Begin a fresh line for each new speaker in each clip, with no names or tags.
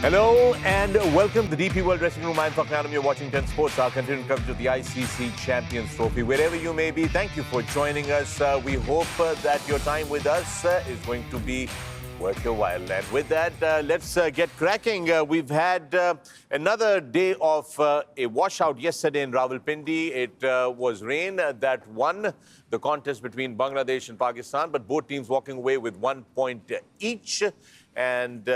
Hello and welcome to the DP World Dressing Room. I'm Fakhar Anam. You're watching 10 Sports, our continuing coverage of the ICC Champions Trophy. Wherever you may be, thank you for joining us. We hope that your time with us is going to be worth your while. And with that, let's get cracking. We've had another day of a washout yesterday in Rawalpindi. It was rain that won the contest between Bangladesh and Pakistan, but both teams walking away with 1 point each. And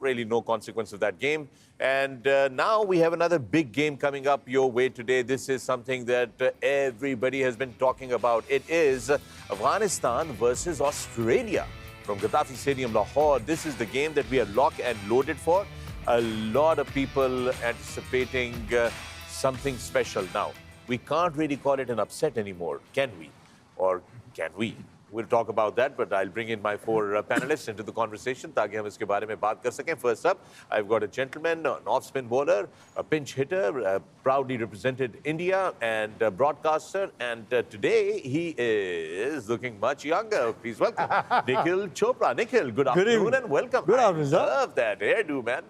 really no consequence of that game. And now we have another big game coming up your way today. This is something that everybody has been talking about. It is Afghanistan versus Australia from Gaddafi Stadium, Lahore. This is the game that we are locked and loaded for. A lot of people anticipating something special. Now, we can't really call it an upset anymore, can we? Or can we? We'll talk about that, but I'll bring in my four panelists into the conversation ताकि हम इसके बारे में बात कर सकें. First up, I've got a gentleman, an off-spin bowler, a pinch hitter, proudly represented India, and a broadcaster. And today he is looking much younger. Please welcome Nikhil Chopra. Nikhil, good afternoon and welcome.
Good afternoon, sir.
I love that hairdo, man.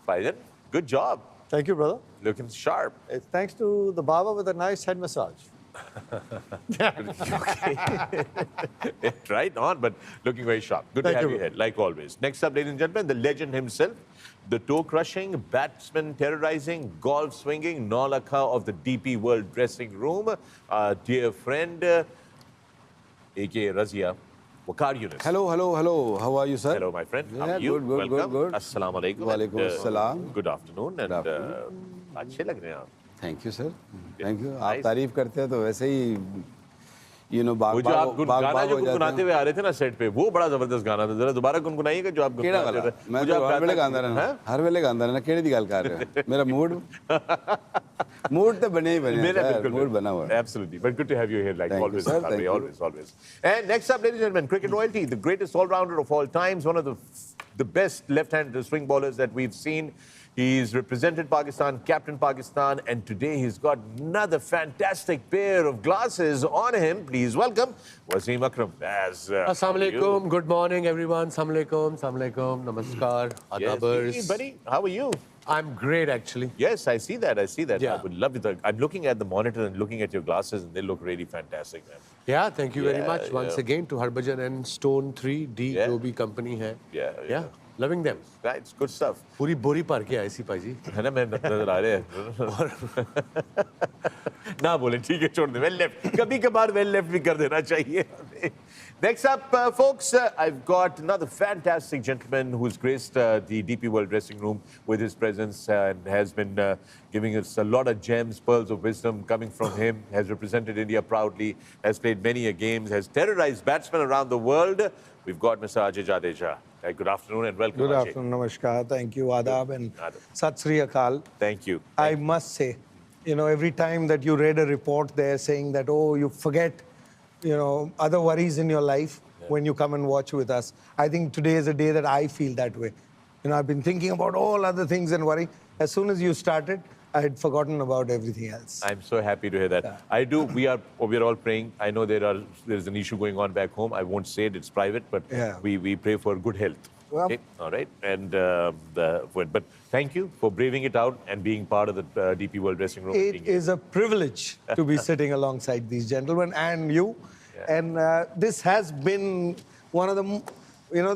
Faidan, good job.
Thank you, brother.
Looking sharp.
It's thanks to the barber with a nice head massage.
Right on, but looking very sharp. Good to have you here, like always. Next up, ladies and gentlemen, the legend himself, the toe-crushing, batsman terrorizing, golf swinging, Nolakha of the DP World Dressing Room, our dear friend, A.K. Razia Waqar Yunus.
Hello. How are you, sir?
Hello, my friend. How
Yeah,
are you?
good.
Welcome. Assalamu alaikum.
Walaikum
And,
assalam.
Good afternoon. And अच्छे लग रहे हैं आप.
Thank you, sir. Thank you. आप तारीफ करते हैं तो वैसे ही
वो जो आप गाना जो गुनगुनाते हुए आ रहे थे ना सेट पे, वो बड़ा जबरदस्त गाना था. जरा दोबारा गुनगुनाइएगा जो आप
गुनगुनाते रहे. मैं तो हर वेले गांदा रहना. हर वेले गांदा रहना. केड़ी दी गल कर रहे हो? मेरा मूड तो बने ही बने. मेरा मूड बना हुआ है.
Absolutely. But good to have you here, like always. Always. And next up, ladies and gentlemen, cricket royalty, the greatest all-rounder of all times, one of the best left-hand swing bowlers that we've seen. He's represented Pakistan, captained Pakistan, and today he's got another fantastic pair of glasses on him. Please welcome Wasim Akram.
Assalamu alaikum. Good morning, everyone. Assalamu alaikum. Namaskar. Adabers.
Yes, buddy. How are you?
I'm great, actually.
Yes, I see that.
Yeah.
I would love it. I'm looking at the monitor and looking at your glasses, and they look really fantastic, man.
Yeah, thank you very much once again to Harbhajan and Stone 3D, जो भी company है.
Yeah.
Loving them.
Right, it's good stuff.
पूरी बोरी पार किया ऐसी पाजी.
है ना, मैं नजर आ रहे हैं. ना बोले ठीक है, छोड़ दे. Well left. कभी कभार well left भी कर देना चाहिए. Next up, folks, I've got another fantastic gentleman who's graced the DP World Dressing Room with his presence and has been giving us a lot of gems, pearls of wisdom coming from him, has represented India proudly, has played many a games, has terrorized batsmen around the world. We've got Mr. Ajay Jadeja. Good afternoon and welcome,
Good
Ajay.
afternoon, namaskar. Thank you, Adab and Sat Sri Akal.
Thank you.
I must say, every time that you read a report there saying that, oh, you forget, other worries in your life when you come and watch with us. I think today is a day that I feel that way. I've been thinking about all other things and worry. As soon as you started, I had forgotten about everything else.
I'm so happy to hear that. Yeah. I do. We're all praying. I know there's an issue going on back home. I won't say it. It's private, but we pray for good health.
Well,
okay? All right. And but thank you for braving it out and being part of the DP World Dressing Room.
It is a privilege to be sitting alongside these gentlemen and you. Yeah. And this has been one of the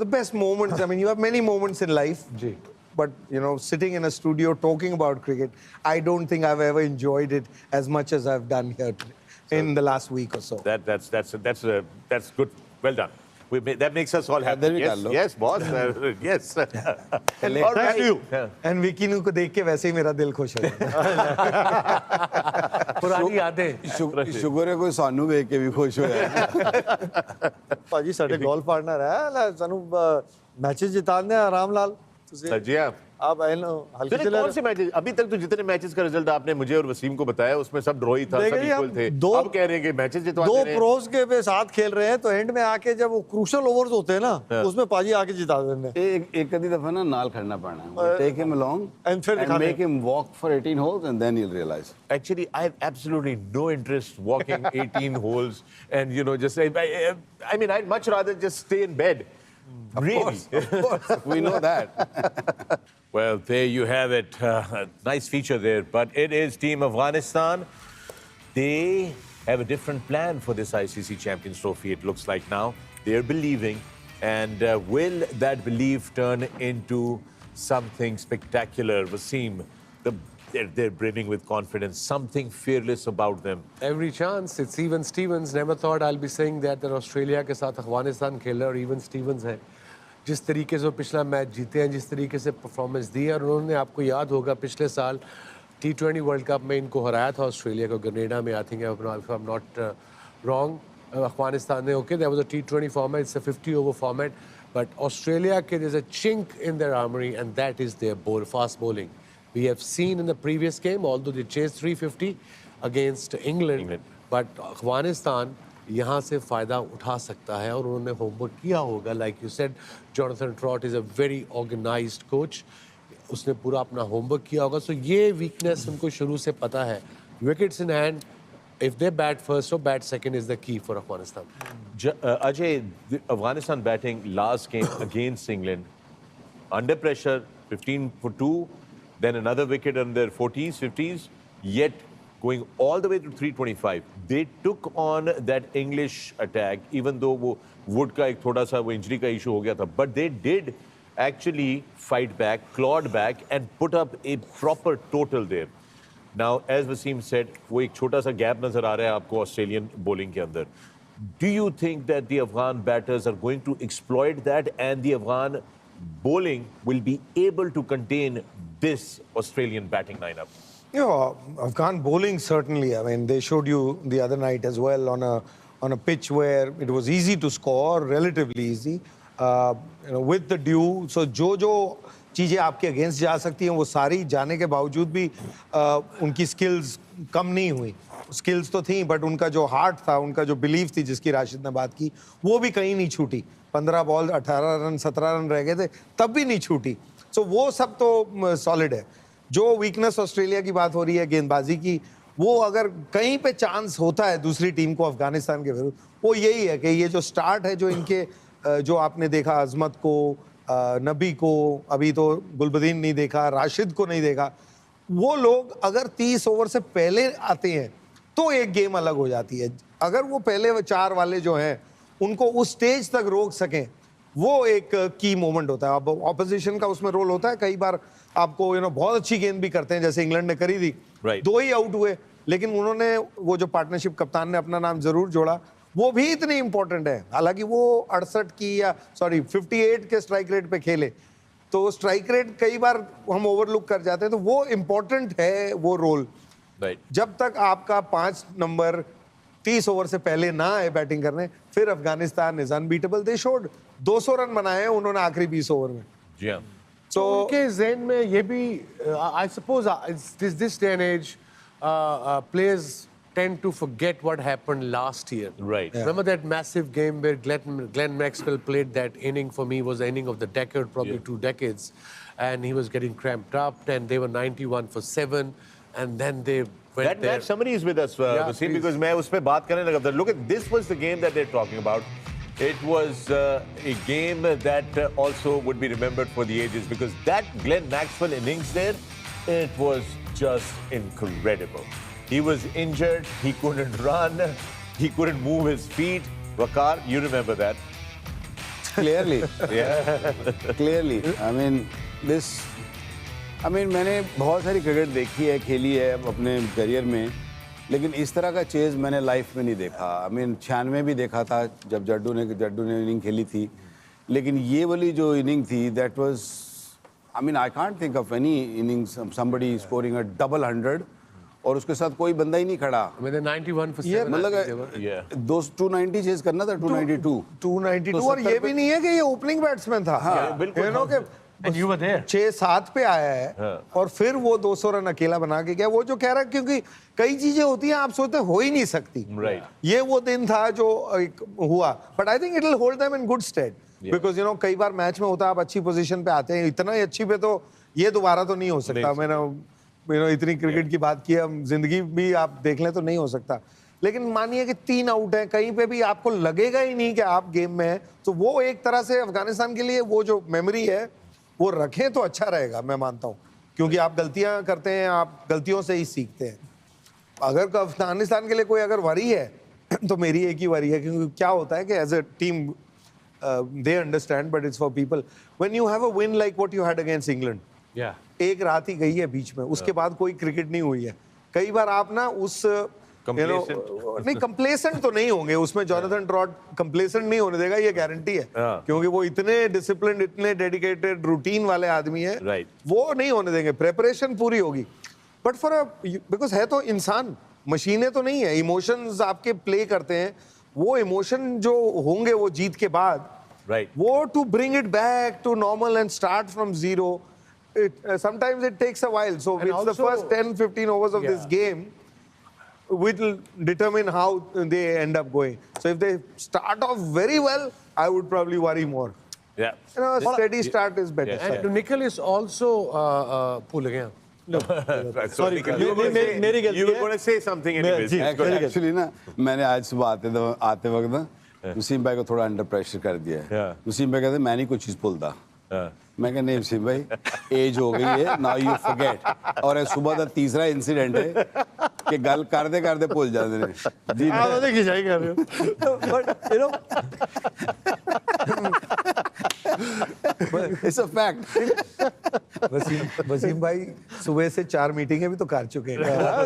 best moments. I mean, you have many moments in life.
Ji.
But, sitting in a studio talking about cricket, I don't think I've ever enjoyed it as much as I've done here today, in the last week or so.
That's good. Well done. That makes us all happy. Yes, boss. Yes.
And all right. You. And Vicky nu ko dekh ke वैसे ही मेरा दिल खुश हो जाता.
पुरानी यादें.
Sugar है कोई सानू देख के भी खुश हो जाए.
पाजी साडे गोल्फ पार्टनर है सानू मैचेस जिताने आराम लाल.
सजिया
आप हल्के चले
कौन से मैचेस अभी तक तो जितने मैचेस का रिजल्ट आपने मुझे और वसीम को बताया उसमें सब ड्रॉ ही था, सब इक्वल थे. अब कह रहे हैं कि मैचेस जितवा
दो प्रोस के पे साथ खेल रहे हैं तो एंड में आके जब वो क्रूशियल ओवर्स होते हैं ना उसमें पाजी आके जिता देते हैं.
एक आधी दफा ना नाल खड़ना पड़ना. Take him along and make him walk for 18 holes and then you'll realize.
Actually, I have absolutely no interest walking 18 holes and just say, I mean, I'd much rather just stay in bed. Really?
Of course, we know that.
Well, there you have it. Nice feature there. But it is Team Afghanistan. They have a different plan for this ICC Champions Trophy, it looks like now. They're believing. And will that belief turn into something spectacular? Wasim, they're brimming with confidence, something fearless about them.
Every chance. It's even Stevens. Never thought I'll be saying that Australia के साथ अफगानिस्तान खेला और even Stevens है. जिस तरीके से वो पिछला मैच जीते हैं, जिस तरीके से परफॉर्मेंस दी है, और उन्होंने, आपको याद होगा पिछले साल T20 वर्ल्ड कप में इनको हराया था ऑस्ट्रेलिया को ग्रेनेडा में. I think if I'm not wrong, Afghanistan ने, okay, there was a T20 format, it's a 50 over format, but Australia के there's a chink in their armory, and that is their fast bowling. We have seen in the previous game, although they chased 350 against England, but Afghanistan यहाँ से फ़ायदा उठा सकता है और उन्होंने homework किया होगा. Like you said, Jonathan Trott is a very organized coach. उसने पूरा अपना होमवर्क किया होगा. So ये weakness उनको शुरू से पता है. Wickets in hand, if they bat first or bat second is the key for Afghanistan.
Ajay, Afghanistan batting last game against England, under pressure, 15 for 2, then another wicket on their 40s, 50s, yet going all the way to 325. They took on that English attack, even though वो Wood का एक थोड़ा सा वो injury का issue हो गया था, but they did actually fight back, clawed back, and put up a proper total there. Now, as Wasim said, वो एक छोटा सा gap नजर आ रहा है आपको Australian bowling के अंदर. Do you think that the Afghan batters are going to exploit that and the Afghan bowling will be able to contain this Australian batting lineup?
You know, Afghan bowling certainly. I mean, they showed you the other night as well on a pitch where it was easy to score, relatively easy, with the dew. So जो चीजें आपके against जा सकती हैं वो सारी जाने के बावजूद भी उनकी स्किल्स कम नहीं हुई. स्किल्स तो थी, बट उनका जो हार्ट था, उनका जो बिलीफ थी जिसकी राशिद ने बात की, वो भी कहीं नहीं छूटी. 15 बॉल 18 रन 17 रन रह गए थे, तब भी नहीं छूटी. सो वो सब तो सॉलिड है. जो वीकनेस ऑस्ट्रेलिया की बात हो रही है गेंदबाजी की, वो अगर कहीं पे चांस होता है दूसरी टीम को अफगानिस्तान के विरुद्ध, वो यही है कि ये जो स्टार्ट है, जो इनके जो आपने देखा अजमत को, नबी को, अभी तो गुलबदीन नहीं देखा, राशिद को नहीं देखा, वो लोग अगर 30 ओवर से पहले आते हैं तो एक गेम अलग हो जाती है. अगर वो पहले 4 वाले जो हैं उनको उस स्टेज तक रोक सकें, वो एक की मोमेंट होता है. अब ऑपोजिशन का उसमें रोल होता है. कई बार आपको बहुत अच्छी गेंद भी करते हैं, जैसे इंग्लैंड ने करी थी. 2 ही आउट हुए, लेकिन उन्होंने वो जो पार्टनरशिप कप्तान ने अपना नाम जरूर जोड़ा, वो भी इतनी इंपॉर्टेंट है. हालांकि वो 68 की 58 के स्ट्राइक रेट पे खेले, तो स्ट्राइक रेट कई बार हम ओवरलुक कर जाते हैं, तो वो इंपॉर्टेंट है वो रोल. जब तक आपका 5 नंबर 30 ओवर से पहले ना आए बैटिंग करने, फिर Afghanistan is unbeatable. They showed 200 run बनाए हैं उन्होंने आखिरी 20 ओवर में.
जी हाँ.
तो उनके ज़हन में ये भी, I suppose this day and age, players tend to forget what happened last year.
Right.
Yeah. Remember that massive game where Glenn Maxwell played that inning? For me, was the inning of the decade, probably 2 decades, and he was getting cramped up, and they were 91 for 7, and then they went
that
there.
match, somebody is with us, Wasim, because मैं उस पे बात करने लगा था. Look at this, was the game that they're talking about. It was a game that also would be remembered for the ages, because that Glenn Maxwell innings there, it was just incredible. He was injured, he couldn't run, he couldn't move his feet. Waqar, you remember that?
Clearly.
Yeah.
Clearly. मैंने बहुत सारी cricket देखी है, खेली है अपने career में, लेकिन इस तरह का चेज मैंने लाइफ में नहीं देखा. 96 भी देखा था जब जड्डू ने इनिंग खेली थी, लेकिन ये वाली जो इनिंग थी, that was, I can't think of any innings somebody scoring a double 100 और उसके साथ कोई बंदा ही नहीं खड़ा.
91 for 7.
मतलब 290 चेज करना था, 292.
और ये भी नहीं है कि ये ओपनिंग बैट्समैन था.
बिल्कुल.
And you were there.
6-7 पे आया है और फिर वो 200 रन अकेला बना के गया. वो जो कह रहा है, क्योंकि कई चीजें होती हैं आप सोचते हो ही नहीं सकती. ये वो दिन था जो हुआ. But I think it will hold them in good state, because कई बार मैच में होता है आप अच्छी पोजीशन पे आते हैं, इतना ही अच्छी पे तो ये दोबारा तो नहीं हो सकता. मैंने इतनी क्रिकेट की बात की, हम जिंदगी भी आप देख लें तो नहीं हो सकता. लेकिन मानिए कि 3 आउट है, कहीं पे भी आपको लगेगा ही नहीं कि आप गेम में हैं, तो वो एक तरह से अफगानिस्तान के लिए वो जो मेमोरी है वो रखें तो अच्छा रहेगा, मैं मानता हूँ, क्योंकि आप गलतियां करते हैं, आप गलतियों से ही सीखते हैं। अगर अफगानिस्तान के लिए कोई अगर वरी है तो मेरी एक ही वरी है, क्योंकि क्या होता है कि as a team they understand, but it's for people when you have a win like what you had against England, एक रात ही गई है बीच में, उसके बाद कोई क्रिकेट नहीं हुई है। कई बार आप ना उस नहीं कंप्लेसेंट तो नहीं होंगे उसमें, जोनाथन ट्रॉट कंप्लेसेंट नहीं होने देगा, ये गारंटी है, क्योंकि वो इतने डिसिप्लिन, इतने डेडिकेटेड, रूटीन वाले आदमी है, वो नहीं होने देंगे, प्रेपरेशन पूरी होगी। बट फॉर बिकॉज है तो इंसान, मशीनें तो नहीं है, इमोशंस आपके प्ले करते हैं, वो इमोशन जो होंगे वो जीत के बाद, वो to bring it back to normal and start from zero, sometimes it takes a while, so
And
it's
also,
the first 10-15 overs of this game will determine how they end up going. So if they start off very well, I would probably worry more.
Yeah.
You know, a steady start is better.
And Nikhil is also भूल गया।
Sorry, you were going to say something anyways.
Actually ना, मैंने आज सुबह आते वक्त ना वसीम भाई को थोड़ा अंडर प्रेशर कर दिया है। वसीम भाई कहते मैं नहीं कोई चीज भूलता। मैं कहा नहीं वसीम भाई, एज हो गई है, नाउ यू फॉरगेट। और ये सुबह का तीसरा इंसिडेंट है कि गल करते करते भूल जाते हैं जी।
आप तो खिंचाई कर रहे हो, but you know
it's a fact.
Wasim भाई सुबह से 4 मीटिंगें भी तो कर चुके हैं।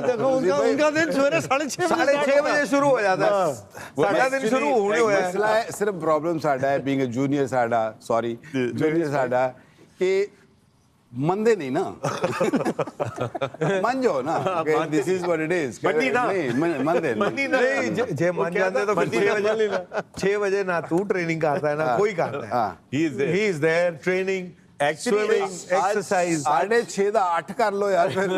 देखो उनका दिन सवेरे 6:30
बजे शुरू हो जाता है, साढ़ा दिन शुरू होने हुआ है।
मसला है, सिर्फ प्रॉब्लम साडा है बीइंग अ जूनियर साडा, सॉरी जूनियर साडा, कि मंदे नहीं ना मान जाओ ना, this is what it is.
मंदी ना,
मंदे
नहीं, जे मान जाते तो 6 बजे ना तू ट्रेनिंग करता है ना कोई करता है। He is their training, swimming, exercise.
6:30 दा 8 कर लो यार फिर।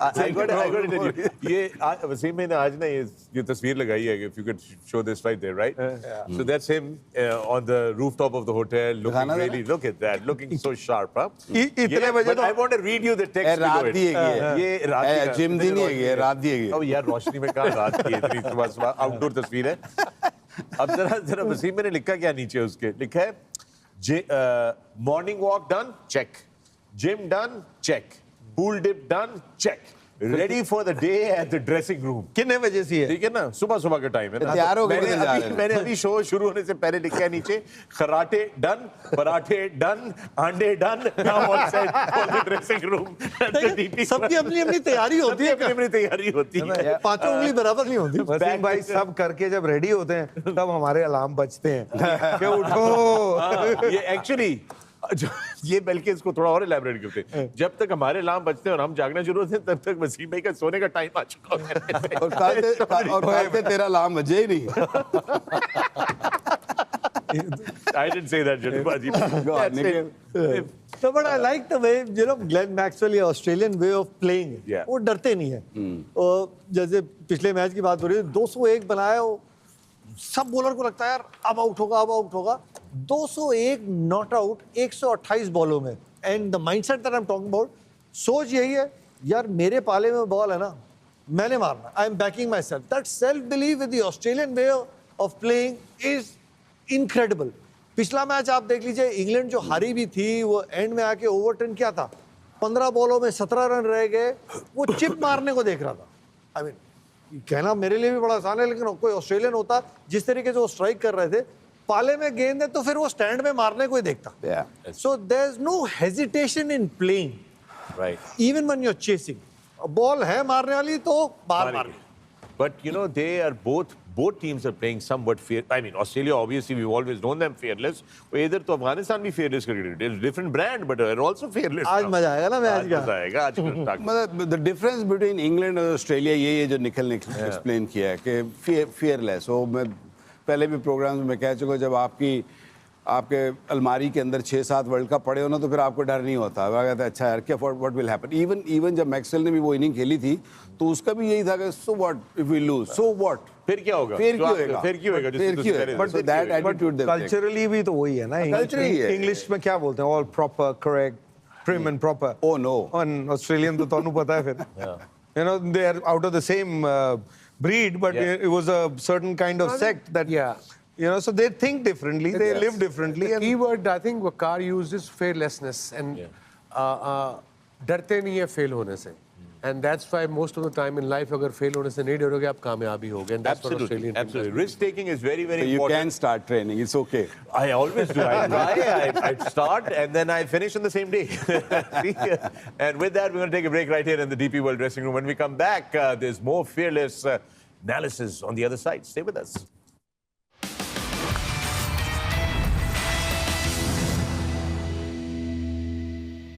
I got to tell you, ये वसीम ने आज ना ये तस्वीर लगाई है, if you could show this right there, right? So that's him on the rooftop of the hotel, looking really, look at that, looking so sharp, huh?
इतने बजे
But I want to read you the text below
रात
it.
दी है
ये रात की है,
gym दी नहीं है, रात दी है।
अब यार रोशनी में कहाँ रात की है, इतनी सुबह आउटडोर तस्वीर है। अब जरा वसीम ने लिखा क्या नीचे, उसके लिखा है morning walk done, check, gym done, check, pool dip done, check, ready for the day at the dressing room.
कितने बजे से है?
ठीक है ना, सुबह सुबह का टाइम है ना।
तैयार हो गए जा रहे हैं।
मैंने अभी शो शुरू होने से पहले लिखा है नीचे, खराटे डन, पराठे डन, अंडे done, now all set for the dressing room.
सबकी अपनी अपनी तैयारी होती है,
अपनी तैयारी होती है,
पांचों उंगली बराबर नहीं होती।
वसीम भाई सब करके जब रेडी होते हैं तब हमारे अलार्म बजते हैं कि उठो।
ये एक्चुअली ये बल्कि इसको थोड़ा और इलैबोरेट करते हैं, जब तक हमारे अलार्म बजते हैं और हम जागना शुरू होते हैं तब तक वसीम भाई का सोने का टाइम आ चुका है।
और कल ते तेरा अलार्म बजे ही नहीं।
I didn't say that, Jaddubaji.
Go on, Nikhil.
So, but I like the way, you know, Glenn Maxwell या Australian way of playing है।
Yeah.
वो डरते नहीं है। और जैसे पिछले मैच की बात हो रही है, 201 बनाया, सब बॉलर को लगता है यार अब आउट होगा, अब आउट होगा। 201 नॉट आउट 128 बॉलों में। And the mindset that I am talking about, सोच यही है यार मेरे पाले में बॉल है ना, मैंने मारना, I am banking my self. That self believe with the Australian way of playing is incredible. पिछला मैच आप देख लीजिए, इंग्लैंड जो हारी भी थी वो एंड में आके ओवरटर्न किया था, 15 बॉलों में 17 रन रह गए, वो चिप मारने को देख रहा था। आई मीन कहना मेरे लिए भी बड़ा आसान है, लेकिन कोई ऑस्ट्रेलियन होता जिस तरीके से वो स्ट्राइक कर रहे थे, पाले में गेंद है तो फिर वो स्टैंड में मारने को ही देखता। So there is no hesitation in playing,
Right.
Even when you are chasing. Ball है मारने वाली तो बाहर मारनी।
But you know, they are both teams are playing somewhat fear. I mean, Australia obviously we've always known them fearless. इधर तो अफगानिस्तान भी fearless cricketer. It's different brand, but they're also fearless.
आज मजा आएगा ना मैच का।
मजा आएगा आज का।
मतलब द डिफरेंस बिटवीन इंग्लैंड और ऑस्ट्रेलिया ये है जो निखिल ने एक्सप्लेन किया है कि फियरलेस हो। मैं पहले भी प्रोग्राम्स में कह चुका, जब आपके अलमारी के अंदर 6-7 वर्ल्ड कप पड़े हो ना तो फिर आपको डर नहीं होता। वो कहता है अच्छा यार क्या व्हाट विल हैपन। इवन जब मैक्सवेल ने भी वो इनिंग खेली थी तो उसका भी यही था कि so what if we lose, so what,
फिर क्या होगा,
फिर क्यों होगा,
फिर क्यों होगा,
फिर क्यों होगा। बट दैट एटीट्यूड
कल्चरली भी तो वही है ना। इंग्लिश में क्या बोलते हैं, all proper, correct, prim and proper.
Oh no.
On Australian तो ਤੁਹਾਨੂੰ पता है फिर, you know, they are out of the same breed, but
Yeah.
it was a certain kind of sect that,
yeah.
you know, so they think differently, they live differently.
The
And
key word I think Waqar used is fearlessness and डरते नहीं है fail होने से. And that's why most of the time in life अगर fail होने से नहीं डरोगे आप कामयाबी होगे. And that's what
Absolutely,
Australian team
absolutely. Risk taking is very, very
So you
important.
can start training. It's okay.
I always do. I try, I start, and then I finish on the same day. And with that, we're going to take a break right here in the DP World Dressing Room. When we come back, there's more fearless analysis on the other side. Stay with us.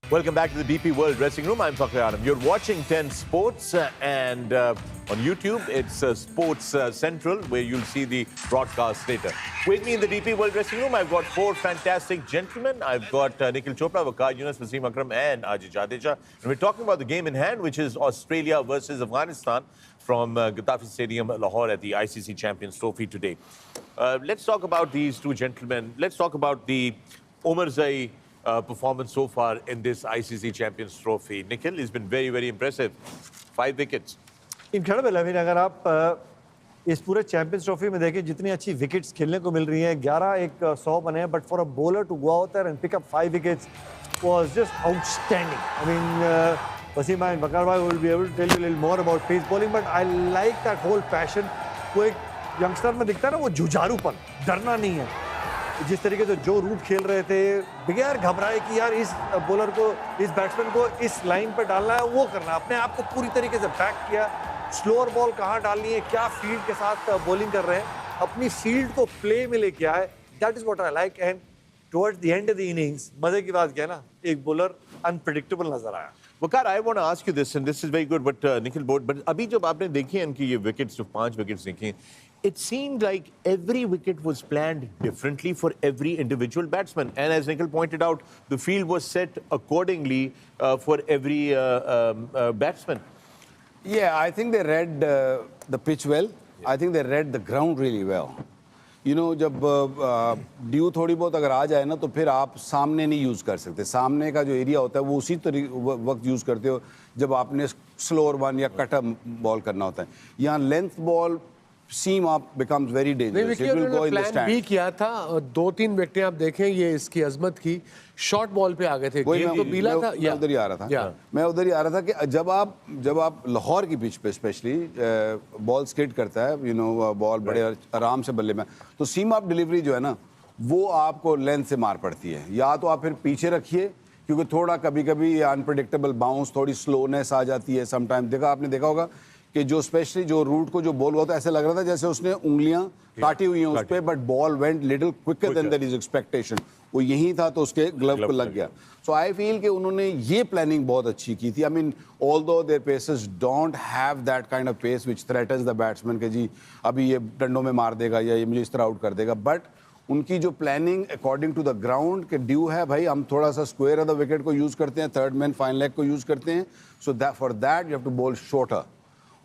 Welcome back to the DP World Dressing Room. I'm Fakhar Anam. You're watching 10 Sports and on YouTube, it's Sports Central, where you'll see the broadcast later. With me in the DP World Dressing Room, I've got four fantastic gentlemen. I've got Nikhil Chopra, Waqar Younis, Wasim Akram, and Ajit Jadeja. And we're talking about the game in hand, which is Australia versus Afghanistan from Gaddafi Stadium, Lahore, at the ICC Champions Trophy today. Let's talk about these two gentlemen. Let's talk about the Omarzai performance so far in this ICC Champions Trophy. Nikhil has been very, very impressive. 5 wickets.
Incredible. I mean अगर आप इस पूरे champions trophy में देखें जितनी अच्छी wickets खेलने को मिल रही हैं, 11 एक 100 बने हैं, but for a bowler to go out there and pick up 5 wickets was just outstanding. I mean Wasim भाई, बकर भाई will be able to tell you little more about pace bowling, but I like that whole passion. वो एक youngster में दिखता है ना, वो जुझारूपन, डरना नहीं है. जिस तरीके से जो रूट खेल रहे थे, बगैर घबराए कि यार इस बॉलर को, इस बैट्समैन को इस लाइन पर डालना है, वो करना, अपने आप को पूरी तरीके से बैक किया. स्लोअर बॉल कहाँ डालनी है, क्या फील्ड के साथ बॉलिंग कर रहे हैं, अपनी फील्ड को प्ले में लेके आए. That is what I like. And towards the end of the innings मजे की बात क्या है ना, एक बॉलर अनप्रेडिक्टेबल नजर आया.
Waqar, I want to ask you this, and this is very good, but Nikhil, but अभी जब आपने देखी हैं इनकी ये wickets, जो 5 wickets देखी, it seemed like every wicket was planned differently for every individual batsman. And as Nikhil pointed out, the field was set accordingly for every batsman.
Yeah, I think they read the pitch well. Yeah. I think they read the ground really well. You know, जब due थोड़ी बहुत अगर आ जाए ना, तो फिर आप सामने नहीं यूज़ कर सकते. सामने का जो एरिया होता है वो उसी वक्त यूज़ करते हो जब आपने स्लोअर वन या कटर बॉल करना होता है. यहाँ लेंथ बॉल सीम आप becomes very dangerous. It will go in the stand.
भी किया था, 2-3 विकेटें आप देखें ये इसकी अजमत की, शॉर्ट बॉल पे आ गए थे. गेम तो पीला था.
मैं उधर ही आ रहा था. मैं उधर ही आ रहा था कि जब आप लाहौर की पिच पे स्पेशली बॉल स्किड करता है, यू नो, बॉल बड़े आराम से बल्ले में, तो सीम ऑफ डिलीवरी जो है ना, वो आपको लेंथ से मार पड़ती है. या तो आप फिर पीछे रखिए, क्योंकि थोड़ा कभी-कभी अनप्रेडिक्टेबल बाउंस, थोड़ी स्लोनेस आ जाती है समटाइम. आपने देखा होगा कि जो स्पेशली जो रूट को जो बॉल हुआ था, ऐसे लग रहा था जैसे उसने उंगलियां काटी हुई हैं उस पे, but ball went little quicker than that is expectation. वो यही था तो उसके ग्लव को लग गया. सो आई फील कि उन्होंने ये प्लानिंग बहुत अच्छी की थी. I mean although their paces don't have that kind of pace which threatens the batsman के जी अभी ये डंडों में मार देगा या ये मुझे इस तरह आउट कर देगा. बट उनकी जो planning according to the ground के ड्यू है, भाई हम थोड़ा सा स्क्वायर ऑफ द विकेट को यूज करते हैं, थर्ड मैन फाइन लेग को यूज करते हैं. So that for that you have to bowl shorter.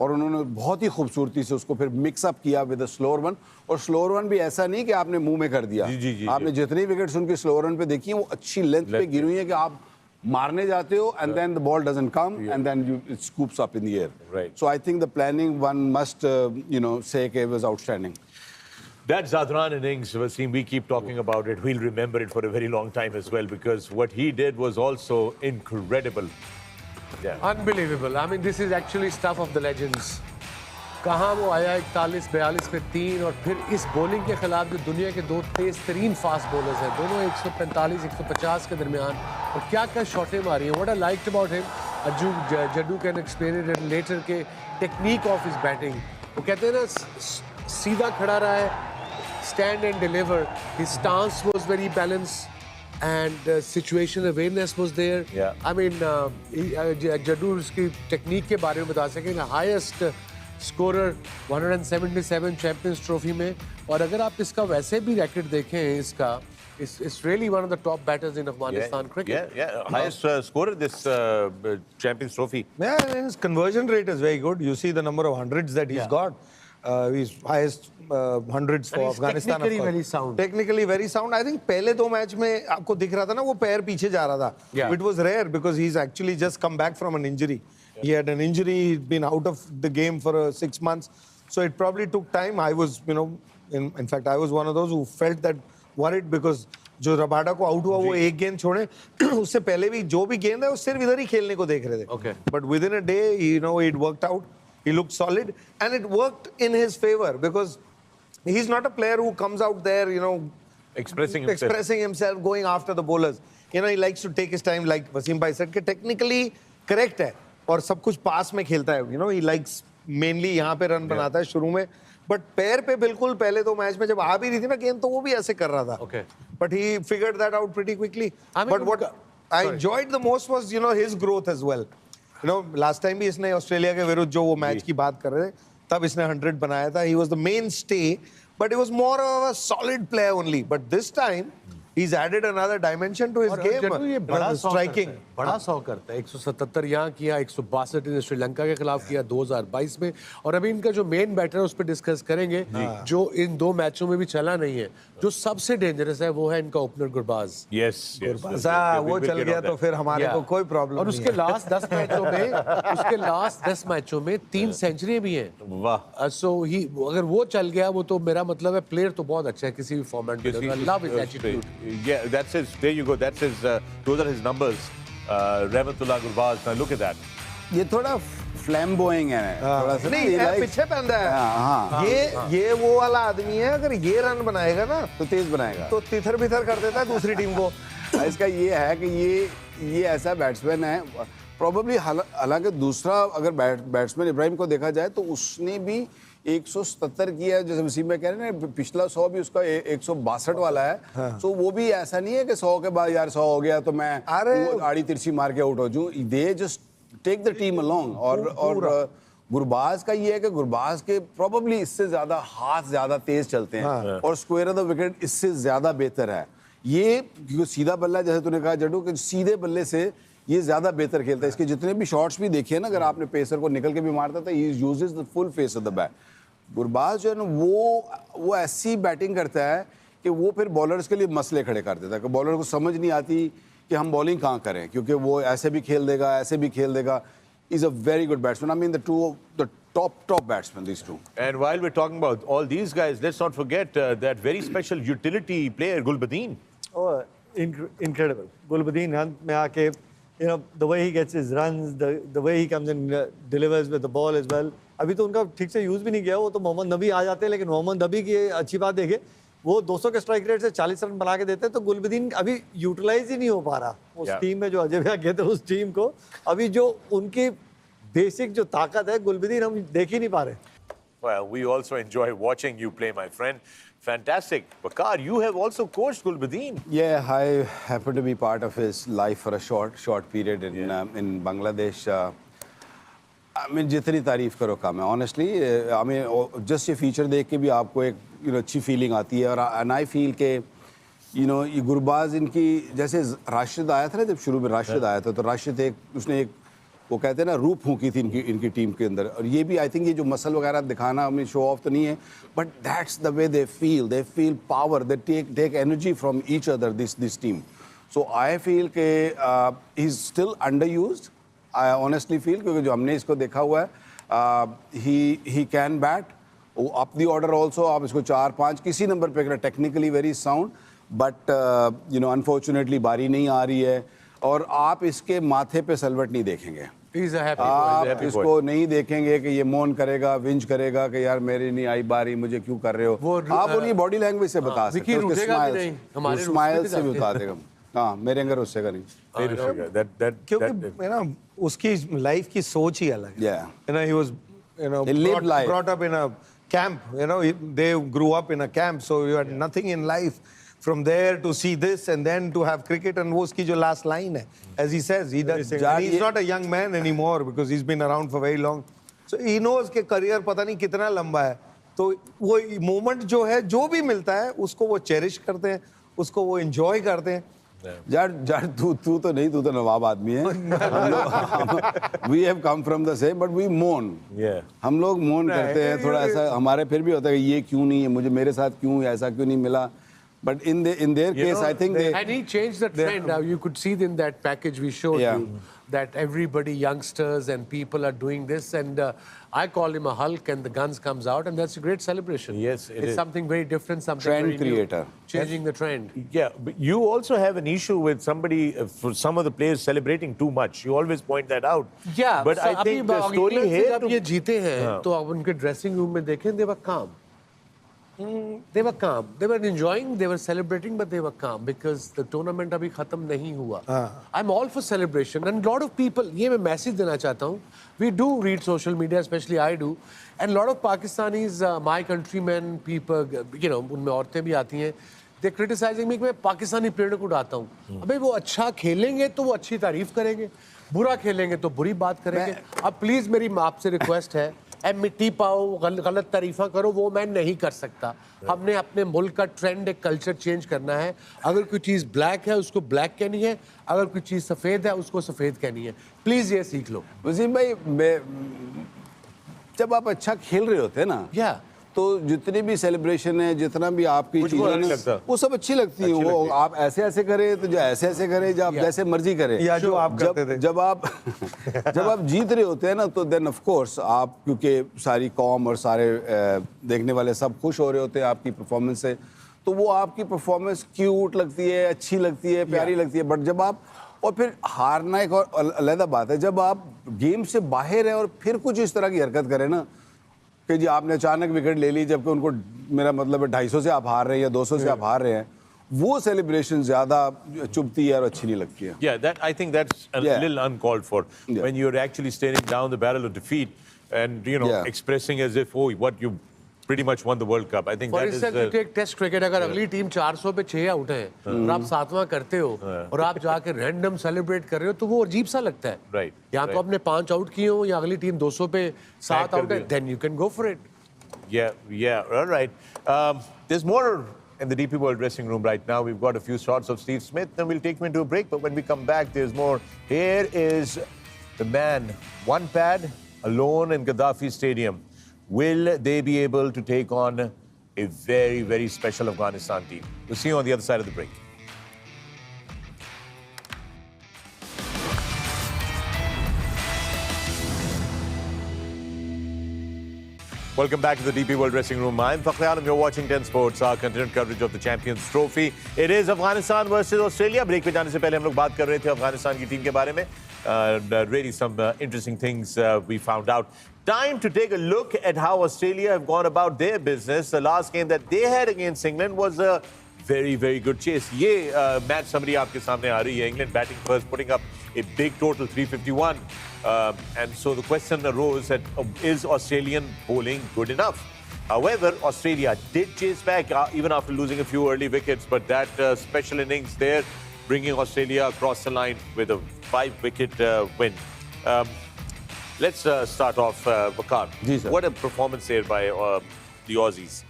और उन्होंने बहुत ही खूबसूरती से उसको फिर मिक्सअप किया विद स्लोअर वन. और स्लोअर वन भी ऐसा नहीं कि आपने मुंह में कर दिया. आपने जितनी विकेट्स उनकी स्लोअर वन पे देखी हैं, वो अच्छी लेंथ पे गिरी हुई है कि आप मारने जाते हो and then the ball doesn't come and then you it scoops up in the air. So I think the planning one must you know say कि was outstanding.
That Zadran innings, Wasim, we keep talking about it. We'll remember it for a very long time as well, because what he did was also incredible. Yeah.
Unbelievable. I mean, this is actually stuff of the legends. कहाँ वो आया 41-42 पे 3, और फिर इस bowling के खिलाफ जो दुनिया के 2 तेज तरीन फास्ट बॉलर्स हैं, दोनों 145-150 के दरमियान, और क्या क्या शॉटें मारी हैं. What I liked about him, Jaddu can explain it later, के टेक्निक ऑफ हिज बैटिंग. वो कहते हैं ना, सीधा खड़ा रहा है, stand and deliver. His stance was very balanced, and situation awareness was there.
Yeah.
I mean, Jaddu उसकी टेक्निक के बारे में बता सकेंगे. हाईएस्ट स्कोरर 177 चैंपियंस ट्रॉफी में. और अगर आप इसका वैसे भी रैकेट देखें, इसका it's really one of the top batters in Afghanistan cricket.
Yeah. Highest scorer this Champions Trophy.
yeah, and his conversion rate is very good. You see the number of hundreds that he's got. He's highest hundreds for
he's
Afghanistan.
technically
of course.
very sound.
Technically very sound. I think पहले 2 match में आपको दिख रहा था ना, वो पैर पीछे जा रहा था.
Yeah.
It was rare because he's actually just come back from an injury. He had an injury. He'd been out of the game for 6 months. So it probably took time. I was, in fact, I was one of those who felt that worried because जो Rabada को out हुआ वो एक गेंद छोड़े उससे पहले भी जो भी गेंद है वो सिर्फ इधर ही खेलने को देख रहे थे.
Okay.
But within a day, it worked out. He looked solid and it worked in his favor because he's not a player who comes out there,
Expressing
himself, going after the bowlers. He likes to take his time, like Wasim bhai said, कि technically correct है और सब कुछ पास में खेलता है. He likes mainly यहाँ पे रन बनाता है शुरू में. बट पैर पे बिल्कुल पहले तो मैच में जब आ भी रही थी ना गेंद तो वो भी ऐसे कर रहा था.
Okay.
But he figured that out pretty quickly.
I mean,
But what I enjoyed the most was his growth as well. Last time भी इसने ऑस्ट्रेलिया के विरुद्ध जो वो मैच की बात कर रहे थे तब इसने 100 बनाया था. He was the mainstay, but he was more of a solid player only. But this time he's added another dimension to his
और
game.
जट्टू ये बड़ा
striking.
बड़ा 100 करता है. 177 यहाँ किया, 162 इन्हें श्रीलंका के खिलाफ किया 2022 में. और अभी इनका जो मेन बैटर है उस पर डिस्कस करेंगे जो इन 2 मैचों में भी चला नहीं है. जो सबसे डेंजरस है वो है इनका ओपनर गुरबाज.
Yes.
वो चल गया तो फिर हमारे को कोई प्रॉब्लम
और उसके लास्ट 10 मैचों में 3 सेंचुरी भी हैं.
वाह.
सो ही अगर वो चल गया वो तो मेरा मतलब है प्लेयर तो बहुत अच्छा है किसी भी फॉर्मेट में. Love his attitude.
Yeah, that's his. There you go. That's his. Those are his numbers. Rahmatullah Gurbaz. Now look at that.
ये थोड़ा फ्लैम्बोइंग है थोड़ा सा.
नहीं पीछे पहनता है.
हाँ.
ये वो वाला आदमी है अगर ये रन बनाएगा ना
तो तेज बनाएगा
तो तिथर बिथर कर देता है दूसरी टीम को.
इसका ये है कि ये ऐसा बैट्समैन है प्रॉबेबली. हालांकि दूसरा अगर बैट्समैन इब्राहिम को देखा जाए तो उसने भी 177 किया है. जैसे वसीम में कह रहे हैं ना पिछला 100 भी उसका 162 वाला है. तो वो भी ऐसा नहीं है कि 100 के बाद यार 100 हो गया तो मैं आड़ी तिरछी मार के आउट हो जाऊं. They just take the team along. और गुरबाज का ये है कि गुरबाज के प्रॉबेबली इससे ज्यादा हाथ ज्यादा तेज चलते हैं और स्क्वायर ऑफ द विकेट इससे ज्यादा बेहतर है. ये क्योंकि सीधा बल्ला जैसे तूने कहा जड्डू कि सीधे बल्ले से ये ज्यादा बेहतर खेलता है. इसके जितने भी शॉट्स भी देखे ना अगर आपने पेसर को निकल के भी मारता था he uses the full face of the bat. Gurbaz जो है ना वो ऐसी बैटिंग करता है कि वो फिर बॉलर्स के लिए मसले खड़े कर देता है कि बॉलर को समझ नहीं आती कि हम बॉलिंग कहाँ करें क्योंकि वो ऐसे भी खेल देगा ऐसे भी खेल देगा. Is a very good batsman. I mean the top batsmen, these two.
And while we're talking about all these guys, let's not forget that very special utility player Gulbadin.
Oh, incredible. Gulbadin Hunt में आके the way he gets his runs, the way he comes and delivers with the ball as well. अभी तो उनका ठीक से use भी नहीं किया. वो तो मोहम्मद नबी आ जाते हैं लेकिन मोहम्मद नबी की अच्छी बात देखे वो 200 के स्ट्राइक रेट से 40 रन बना के देते हैं. तो गुलबदीन अभी यूटिलाइज ही नहीं हो पा रहा उस टीम में जो अजय भैया कहते हैं उस टीम को. अभी जो उनकी बेसिक जो ताकत है गुलबदीन हम देख ही नहीं पा रहे.
Well, we also enjoy watching you play, my friend. Fantastic. Bakar, you have also coached Gulbadin.
Yeah, I happened to be part of his life for a short period in Bangladesh. I mean, जितनी तारीफ करो कम है. Honestly, I mean, just ये feature देख के भी आपको एक अच्छी फीलिंग आती है. और and I feel के ये गुरबाज इनकी जैसे राशिद आया था ना जब शुरू में राशिद आया था तो राशिद उसने एक वो कहते हैं ना रूप फूंकी थी इनकी टीम के अंदर. और ये भी आई थिंक ये जो मसल वगैरह दिखाना हमें शो ऑफ तो नहीं है but that's the way they feel power they take energy from each other this team. So I feel के he is still under used. I honestly feel क्योंकि जो हमने इसको देखा हुआ है he can bat up the order also. आप इसको 4-5 किसी नंबर पे करें technically very sound but unfortunately बारी नहीं आ रही है और आप इसके माथे पे सलवट नहीं देखेंगे. आप इसको नहीं देखेंगे कि ये मौन करेगा विंज करेगा कि यार मेरी नहीं आई बारी मुझे क्यों कर रहे हो. आप उन्हीं बॉडी लैंग्वेज से बता सकते हो. स्माइल से भी बता देगा. हाँ मेरे अंदर उससे का नहीं
क्योंकि ना उसकी लाइफ की सोच ही अलग है. he was brought up in a camp. They grew up in a camp, so you had nothing in life. From there to see this and then to have cricket and वो उसकी जो last line है, as he says, he's not a young man anymore because he's been around for very long. So he knows कि career पता नहीं कितना लंबा है. तो वो moment जो है जो भी मिलता है उसको वो cherish करते हैं उसको वो enjoy करते हैं.
यार तू तो नहीं तू तो नवाब आदमी है. We have come from the same but we mourn. हम लोग mourn करते हैं थोड़ा ऐसा हमारे फिर भी होता है कि ये क्यों नहीं है मुझे मेरे साथ क्यों ऐसा क्यों नहीं मिला. But in their case, I think
and he changed the trend. Now you could see in that package we showed you that everybody, youngsters and people are doing this, and I call him a Hulk, and the guns comes out, and that's a great celebration.
Yes, it
it's
is.
something very different, something
Trend
very new,
creator.
changing the trend.
Yeah, but you also have an issue with somebody, for some of the players celebrating too much. You always point that out.
Yeah,
but I think the story
England से
here
जब
to
ये जीते हैं, तो आप उनके dressing room में देखें, they were calm. They were calm. They were enjoying, they were celebrating, but they were calm because the tournament अभी खत्म नहीं हुआ. I'm all for celebration, and lot of people, ये मैं मैसेज देना चाहता हूँ. We do read social media, especially I do, and lot of Pakistanis, my countrymen, people, you know, उनमें औरतें भी आती हैं. They're criticizing me कि मैं पाकिस्तानी प्लेयर को उड़ाता हूँ. अबे वो अच्छा खेलेंगे तो वो अच्छी तारीफ करेंगे, बुरा खेलेंगे तो बुरी बात करेंगे. अब प्लीज मेरी आपसे रिक्वेस्ट है, मिट्टी पाओ, गलत तारीफा करो, वो मैं नहीं कर सकता. हमने अपने मुल्क का ट्रेंड, एक कल्चर चेंज करना है. अगर कोई चीज़ ब्लैक है उसको ब्लैक कहनी है, अगर कोई चीज़ सफ़ेद है उसको सफ़ेद कहनी है. प्लीज़ ये सीख लो.
वसीम भाई, जब आप अच्छा खेल रहे होते हैं ना,
या
तो जितनी भी सेलिब्रेशन है, जितना भी आपकी
कुछ बुरा नहीं लगता.
वो सब अच्छी लगती है. वो आप ऐसे ऐसे करें तो जो ऐसे ऐसे करें, जो आप जैसे मर्जी करें,
या जो आप करते थे.
जब आप जब आप जीत रहे होते हैं ना, तो देन ऑफ कोर्स आप, क्योंकि सारी कौम और सारे देखने वाले सब खुश हो रहे होते हैं आपकी परफॉर्मेंस से, तो वो आपकी परफॉर्मेंस क्यूट लगती है, अच्छी लगती है, प्यारी लगती है. बट जब आप, और फिर हारना एक और अलग बात है, जब आप गेम से बाहर हैं और फिर कुछ इस तरह की हरकत करें ना कि जी आपने अचानक विकेट ले ली, जबकि उनको, मेरा मतलब है 250 से आप हार रहे हैं या 200 से आप हार रहे हैं, वो सेलिब्रेशन ज्यादा चुभती है और अच्छी नहीं लगती है.
Yeah, that I think that's a little uncalled for.
Yeah.
When you're actually staring down the barrel of defeat and, you know, expressing as if, oh, what, you pretty much won the World Cup. I think
for
that is
instance you take test cricket, अगर अगली team 400 पे 6 out है और आप 7वां करते हो और आप जाके रैंडम सेलिब्रेट कर रहे हो, तो वो अजीब सा लगता है.
Right,
या तो आपने 5 आउट किए हो या अगली टीम 200 पे 7 आउट है, then you can go for it.
Yeah, all right. There's more in the DP World dressing room right now. We've got a few shots of Steve Smith, and we'll take him into a break. But when we come back, there's more. Here is the man, one pad, alone in Gaddafi Stadium. Will they be able to take on a very, very special Afghanistan team? We'll see you on the other side of the break. Welcome back to the DP World Dressing Room. I'm Fakhri Alam. You're watching 10 Sports, our continued coverage of the Champions Trophy. It is Afghanistan versus Australia. Break पे जाने से पहले हम लोग बात कर रहे थे अफगानिस्तान की टीम के बारे में. Really some interesting things we found out. Time to take a look at how Australia have gone about their business. The last game that they had against England was a very, very good chase. ये match summary आपके सामने आ रही है. England batting first, putting up a big total, 351. And so the question arose that is Australian bowling good enough? However, Australia did chase back even after losing a few early wickets, but that special innings there bringing Australia across the line with a 5-wicket win. Let's start off, Waqar. What a performance there by the Aussies.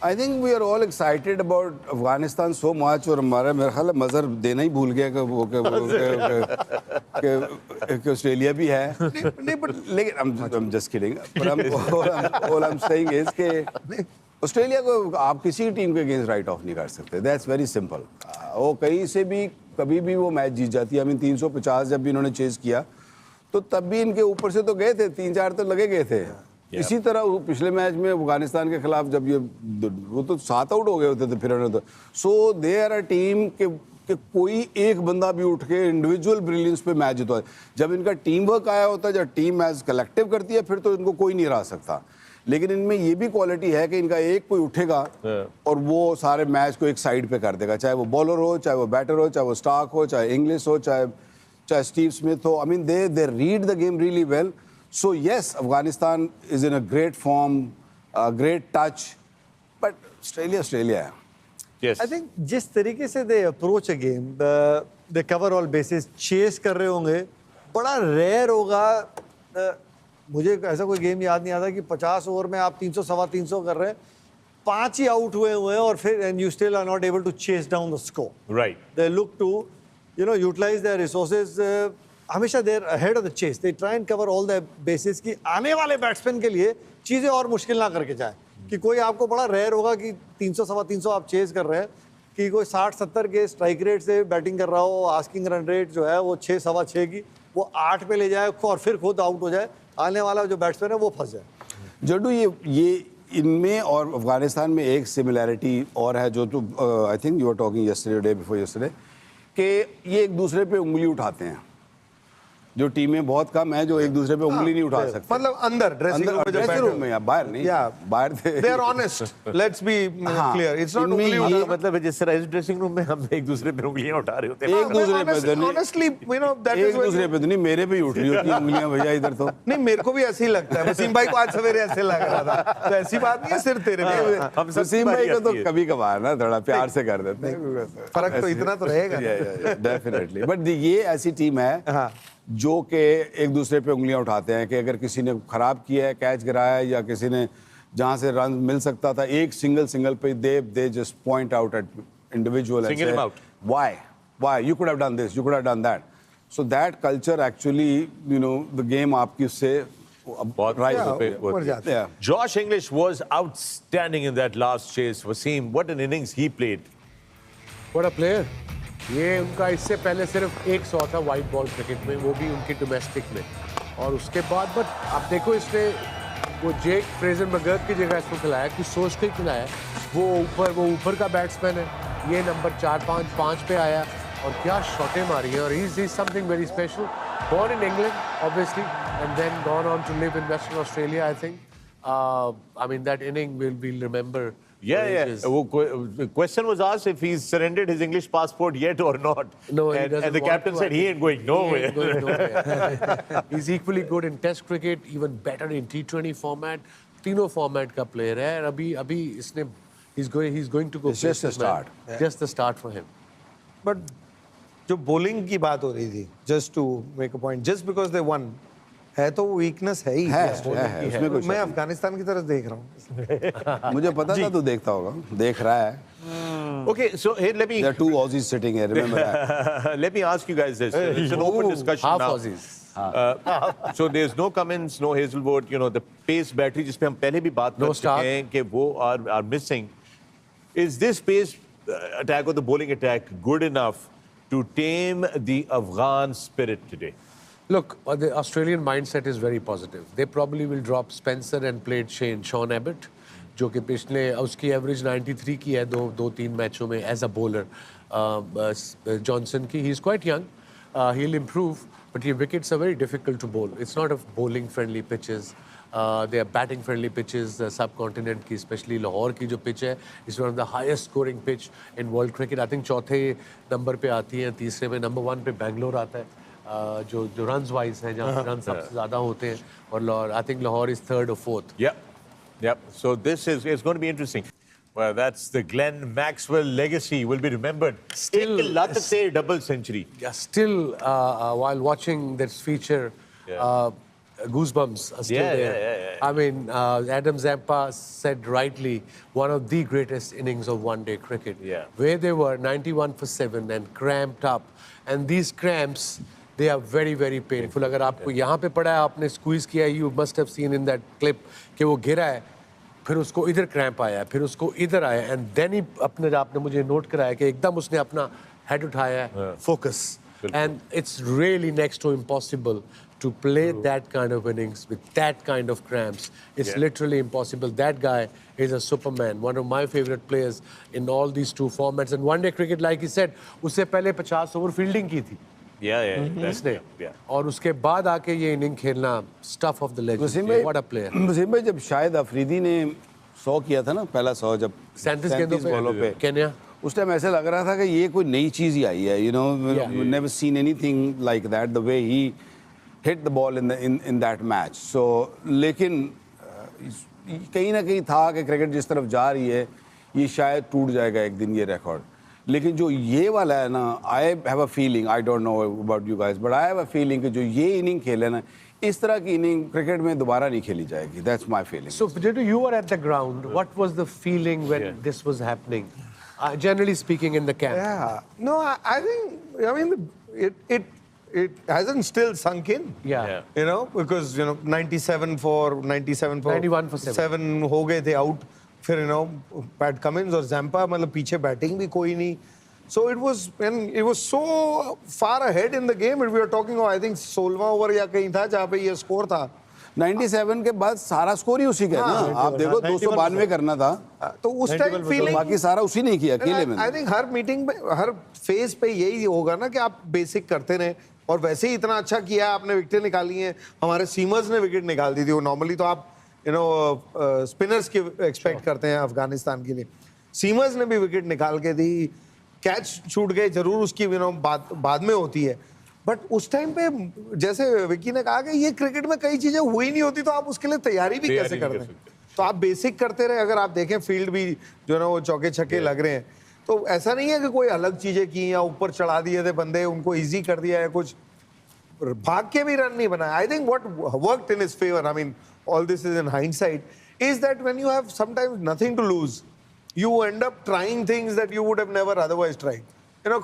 I think we are all excited about Afghanistan so much, और हमारा मेरा ख्याल है मज़र देना ही भूल गया कि Australia भी है. नहीं, but लेकिन I'm just kidding. But all I'm saying is कि ऑस्ट्रेलिया को आप किसी टीम के अगेंस्ट राइट ऑफ नहीं कर सकते. That's very simple. वो कहीं से भी कभी भी वो मैच जीत जाती है. 350 जब भी इन्होंने चेज किया तो तब भी इनके ऊपर से तो गए थे, 3-4 तो लगे गए थे. इसी तरह वो पिछले मैच में अफगानिस्तान के खिलाफ जब ये वो तो 7 आउट हो गए होते थे फिर उन्होंने तो. सो दे आर अ टीम के कोई एक बंदा भी उठ के इंडिविजुअल ब्रिलियंस पे मैच जीता है. जब इनका टीम वर्क आया होता है, जब टीम मैच कलेक्टिव करती है, फिर तो इनको कोई नहीं हरा सकता. लेकिन इनमें ये भी क्वालिटी है कि इनका एक कोई उठेगा और वो सारे मैच को एक साइड पे कर देगा, चाहे वो बॉलर हो, चाहे वो बैटर हो, चाहे वो स्टार्क हो, चाहे इंग्लिश हो, चाहे स्टीव स्मिथ हो. I mean they read the game really well. So yes, Afghanistan is in a great form, great touch, but Australia.
Yes.
I think जिस तरीके से they approach a game, they cover all bases, chase कर रहे होंगे, बड़ा rare होगा. मुझे ऐसा कोई गेम याद नहीं आता कि 50 ओवर में आप 300 सवा 300 कर रहे हैं, 5 ही आउट हुए हैं और फिर and you still are not able to chase down the score.
Right.
They look to, utilize their resources. हमेशा there ahead of the chase. They try and cover all the basis कि आने वाले batsman के लिए चीज़ें और मुश्किल ना करके जाए. कि कोई आपको बड़ा रेयर होगा कि 300 सवा 300 आप चेस कर रहे हैं, कि कोई 60-70 के स्ट्राइक रेट से बैटिंग कर रहा हो, आस्किंग रन रेट जो है वो 6 सवा 6 की, वो 8 पे ले जाए और फिर खुद आउट हो जाए, आने वाला जो बैट्समैन है वो फंस जाए।
जड्डू, ये इनमें और अफगानिस्तान में एक सिमिलैरिटी और है जो I think you are talking yesterday, day before yesterday, कि ये एक दूसरे पे उंगली उठाते हैं। जो टीमें बहुत कम है जो एक दूसरे पे उंगली नहीं उठा सकते।
मतलब अंदर ड्रेसिंग रूम में जो
ड्रेसिंग रूम में या बाहर नहीं, बाहर थे।
They are honest, let's be clear, it's not
इनमें
उंगली
ये
उठाना।
मतलब जिस तरह इस ड्रेसिंग रूम में हम एक दूसरे पे उंगलियां उठा रहे होते हैं।
एक दूसरे पे तो नहीं,
ऑनेस्टली यू नो दैट
एक
इज
दूसरे पे तो नहीं, मेरे पे ही उठ रही होती हैं उंगलियां भैया इधर तो।
नहीं, मेरे को भी ऐसे ही लगता है। वसीम भाई को आज सवेरे ऐसे लग रहा था, तो ऐसी बात नहीं है सिर्फ तेरे पे।
हम सब
वसीम भाई को तो
आती है।
कभी कभार ना थोड़ा प्यार से कर देते हैं,
फर्क तो इतना तो रहेगा।
डेफिनेटली। बट ये ऐसी टीम है जो कि एक दूसरे पे उंगलियां उठाते हैं कि अगर किसी ने खराब किया है, कैच गिराया है, या किसी ने जहां से रन मिल सकता था एक सिंगल पे they just point out at individual and
Single him out.
why you could have done this, you could have done that. So that culture actually, you know, the game आपकी उससे
बहुत
rise
ऊपर
up.
पे-
ऊपर जाता है।
Yeah.
Josh English was outstanding in that last chase. Wasim, what an innings he played.
What a player! ये उनका इससे पहले सिर्फ 100 था वाइट बॉल क्रिकेट में, वो भी उनके डोमेस्टिक में, और उसके बाद बट आप देखो इसने वो जेक फ्रेजर मैकगर्थ की जगह इसको खिलाया कि सोच के खिलाया। वो ऊपर का बैट्समैन है, ये नंबर 4-5 पे आया और क्या शॉटें मारी है, और he is something very special. Born in England obviously and then gone on to live in Western Australia, I think. I mean that inning will be remember.
Yeah. The question was asked if he's surrendered his English passport yet or not.
No, he
and
doesn't
the
want
captain
to,
said
I
he
think.
ain't going nowhere.
He ain't going nowhere. He's equally good in Test cricket, even better in T20 format. तीनों format का player है, और अभी इसने he's going to go.
It's just a
places, man.
start.
Just the start for him.
But जो bowling की बात हो रही थी, just to make a point, just because they one, है तो वीकनेस है ही।
है, उसमें कोई
मैं
शक
अफगानिस्तान की तरफ देख रहा हूँ।
नहीं। मुझे पता था तू देखता होगा, देख रहा है।
Okay, so here let me
There are two Aussies sitting here, remember that.
let me ask you guys this. It's an open discussion
Half
now.
Aussies.
So there's no Cummins, no Hazelwood, you know, the pace battery जिस पे हम पहले भी बात
No
कर चुके हैं कि वो are missing. Is this pace attack or the bowling attack good enough to tame the Afghan spirit today?
Look, the Australian mindset is very positive. They probably will drop Spencer and played Sean Abbott, जो कि पिछले उसकी average 93 की है दो तीन मैचों में एज अ बॉलर। जॉनसन की, he is quite young, he will improve, but ये wickets are very difficult to bowl. It's not a bowling friendly pitches, they are batting friendly pitches. Subcontinent की, specially Lahore की जो pitch है, is one of the highest scoring pitch in world cricket. I think चौथे number पे आती है, तीसरे में नंबर 1 पे बेंगलोर आता है, जो रन्स वाइज है, जहाँ रन सबसे ज़्यादा होते हैं, और I think Lahore is 3rd or 4th.
Yep. So this is it's going to be interesting. Well, that's the Glenn Maxwell legacy will be remembered.
Still-
एक लत से double century.
Yeah, still, while watching this feature, goosebumps are still
Yeah,
there.
yeah.
I mean, Adam Zampa said rightly, one of the greatest innings of one-day cricket.
Yeah.
Where they were 91 for 7 and cramped up, and these cramps, they are very, very painful. अगर आपको यहाँ पे पड़ा है, आपने squeeze किया, you must have seen in that clip कि वो गिरा है, फिर उसको इधर क्रैम्प आया, फिर उसको इधर आया, एंड देन ही आपने मुझे नोट कराया कि एकदम उसने अपना हेड उठाया, focus, and it's really next to impossible to play that kind of innings with that kind of cramps. It's literally impossible. That guy is a superman, one of my favorite players in all these two formats. And one day cricket, like he said, उससे पहले 50 over fielding की थी इसने, और उसके बाद आके ये इनिंग खेलना, stuff of the
Wasim
legend, what a player.
Wasim भाई, जब शायद अफरीदी ने 100 किया था ना, पहला 100 जब
37 गेंदों
37 बॉलों पे,
केन्या,
उस टाइम ऐसे लग रहा था कि ये कोई नई चीज ही आई है, you know, never seen anything like that, the way he hit the ball in that match. So लेकिन कहीं ना कहीं था कि क्रिकेट जिस तरफ जा रही है, ये शायद टूट जाएगा एक दिन ये रिकॉर्ड। लेकिन जो ये वाला है ना, I have a feeling, I don't know about you guys, but I have a feeling कि जो ये इनिंग खेले ना, इस तरह की इनिंग क्रिकेट में दोबारा नहीं खेली जाएगी। That's my feeling.
So, Jiddu, you were at the ground. What was the feeling when this was happening? Generally speaking, in the camp.
Yeah. No, I think, I mean, it hasn't still sunk in.
Yeah.
You know, because, you know, 97 for
91 for
7 हो गए थे out, फिर, you know, PAT Cummins और Zampa, मतलब पीछे batting भी कोई नहीं, So it was so far ahead in the game. We were talking of, I think 16वां ओवर या कहीं था जहाँ पे ये स्कोर था.
97 के बाद सारा स्कोर ही उसी का है ना. आप देखो 292 करना था,
तो उस टाइम फीलिंग
बाकी सारा उसी ने किया अकेले में.
आई थिंक हर मीटिंग में, हर फेज पे यही होगा ना कि आप बेसिक करते रहे. और वैसे ही इतना अच्छा किया, आपने विकेट निकाली हैं. हमारे सीमर्स ने विकेट निकाल दी थी. वो नॉर्मली तो आप स्पिनर्स की एक्सपेक्ट करते हैं अफगानिस्तान के लिए. सीमर्स ने भी विकेट निकाल के दी. कैच छूट गए जरूर, उसकी बाद में होती है. बट उस टाइम पे जैसे विकी ने कहा कि ये क्रिकेट में कई चीजें हुई नहीं होती, तो आप उसके लिए तैयारी भी कैसे करते हैं. तो आप बेसिक करते रहे. अगर आप देखें फील्ड भी जो है ना वो चौके छक्के लग रहे हैं, तो ऐसा नहीं है कि कोई अलग चीजें की या ऊपर चढ़ा दिए थे बंदे, उनको इजी कर दिया है, कुछ भाग के भी रन नहीं बनाया. I think what worked in his favour, I mean all this is in hindsight, is that when you have sometimes nothing to lose, you end up trying things that you would have never otherwise tried.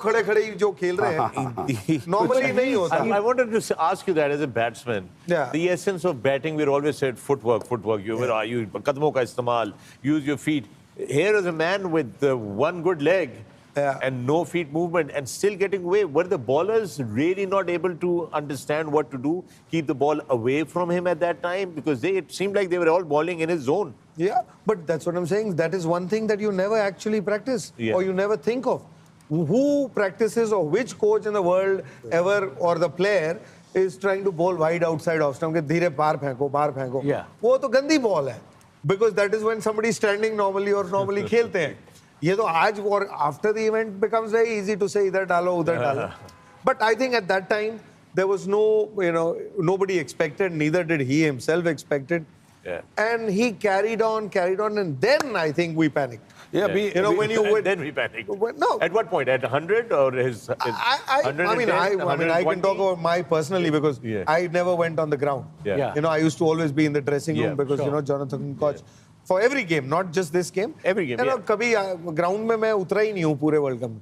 खड़े खड़े जो खेल रहे हैं normally नहीं होता.
I wanted to ask you that as a batsman.
Yeah.
The essence of batting, we're always said footwork. You कदमों का इस्तेमाल, use your feet. Here is a man with one good leg and no feet movement and still getting away. Were the bowlers really not able to understand what to do, keep the ball away from him at that time? Because it seemed like they were all bowling in his zone.
Yeah, but that's what I'm saying. That is one thing that you never actually practice or you never think of. Who practices, or which coach in the world ever, or the player is trying to bowl wide outside off stump के धीरे बाहर फेंको. वो तो गंदी ball है. Because that is when somebody is standing normally or normally खेलते हैं. ये तो आज और after the event becomes very easy to say इधर डालो उधर डालो. But I think at that time there was no, nobody expected, neither did he himself expected.
Yeah.
And he carried on, and then I think we panicked.
Yeah,
when you would,
then we panicked.
No.
At what point? At 100 or his
I mean, I can talk about my personally because I never went on the ground.
Yeah.
I used to always be in the dressing room because Jonathan Koch for every game, not just this game.
Every game.
कभी ground में मैं उतरा ही नहीं हूँ पूरे world cup में.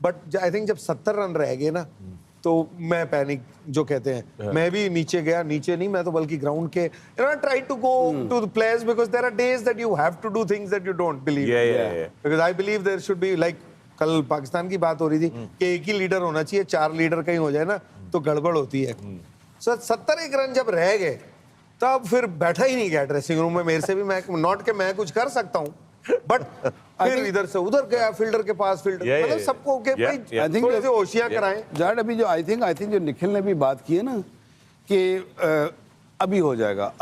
But I think जब 70 run रह गए ना, तो मैं पैनिक जो कहते हैं, मैं भी नीचे गया. नीचे नहीं, मैं तो बल्कि ग्राउंड के I try to go to the players because there are days that you have to do things that you don't believe.
Yeah.
Because I believe there should be like कल पाकिस्तान की बात हो रही थी कि एक ही लीडर होना चाहिए. 4 लीडर कहीं हो जाए ना तो गड़बड़ होती है. 71 रन जब रह गए तब फिर बैठा ही नहीं गया ड्रेसिंग रूम में. मेरे से भी मैं नॉट के मैं कुछ कर सकता हूँ, बट फिर इधर से उधर गया फील्डर के पास. मतलब सबको के भाई थोड़े से होशियार कराएं.
जाट अभी जो आई थिंक जो निखिल ने भी बात की है ना कि अभी हो जाएगा.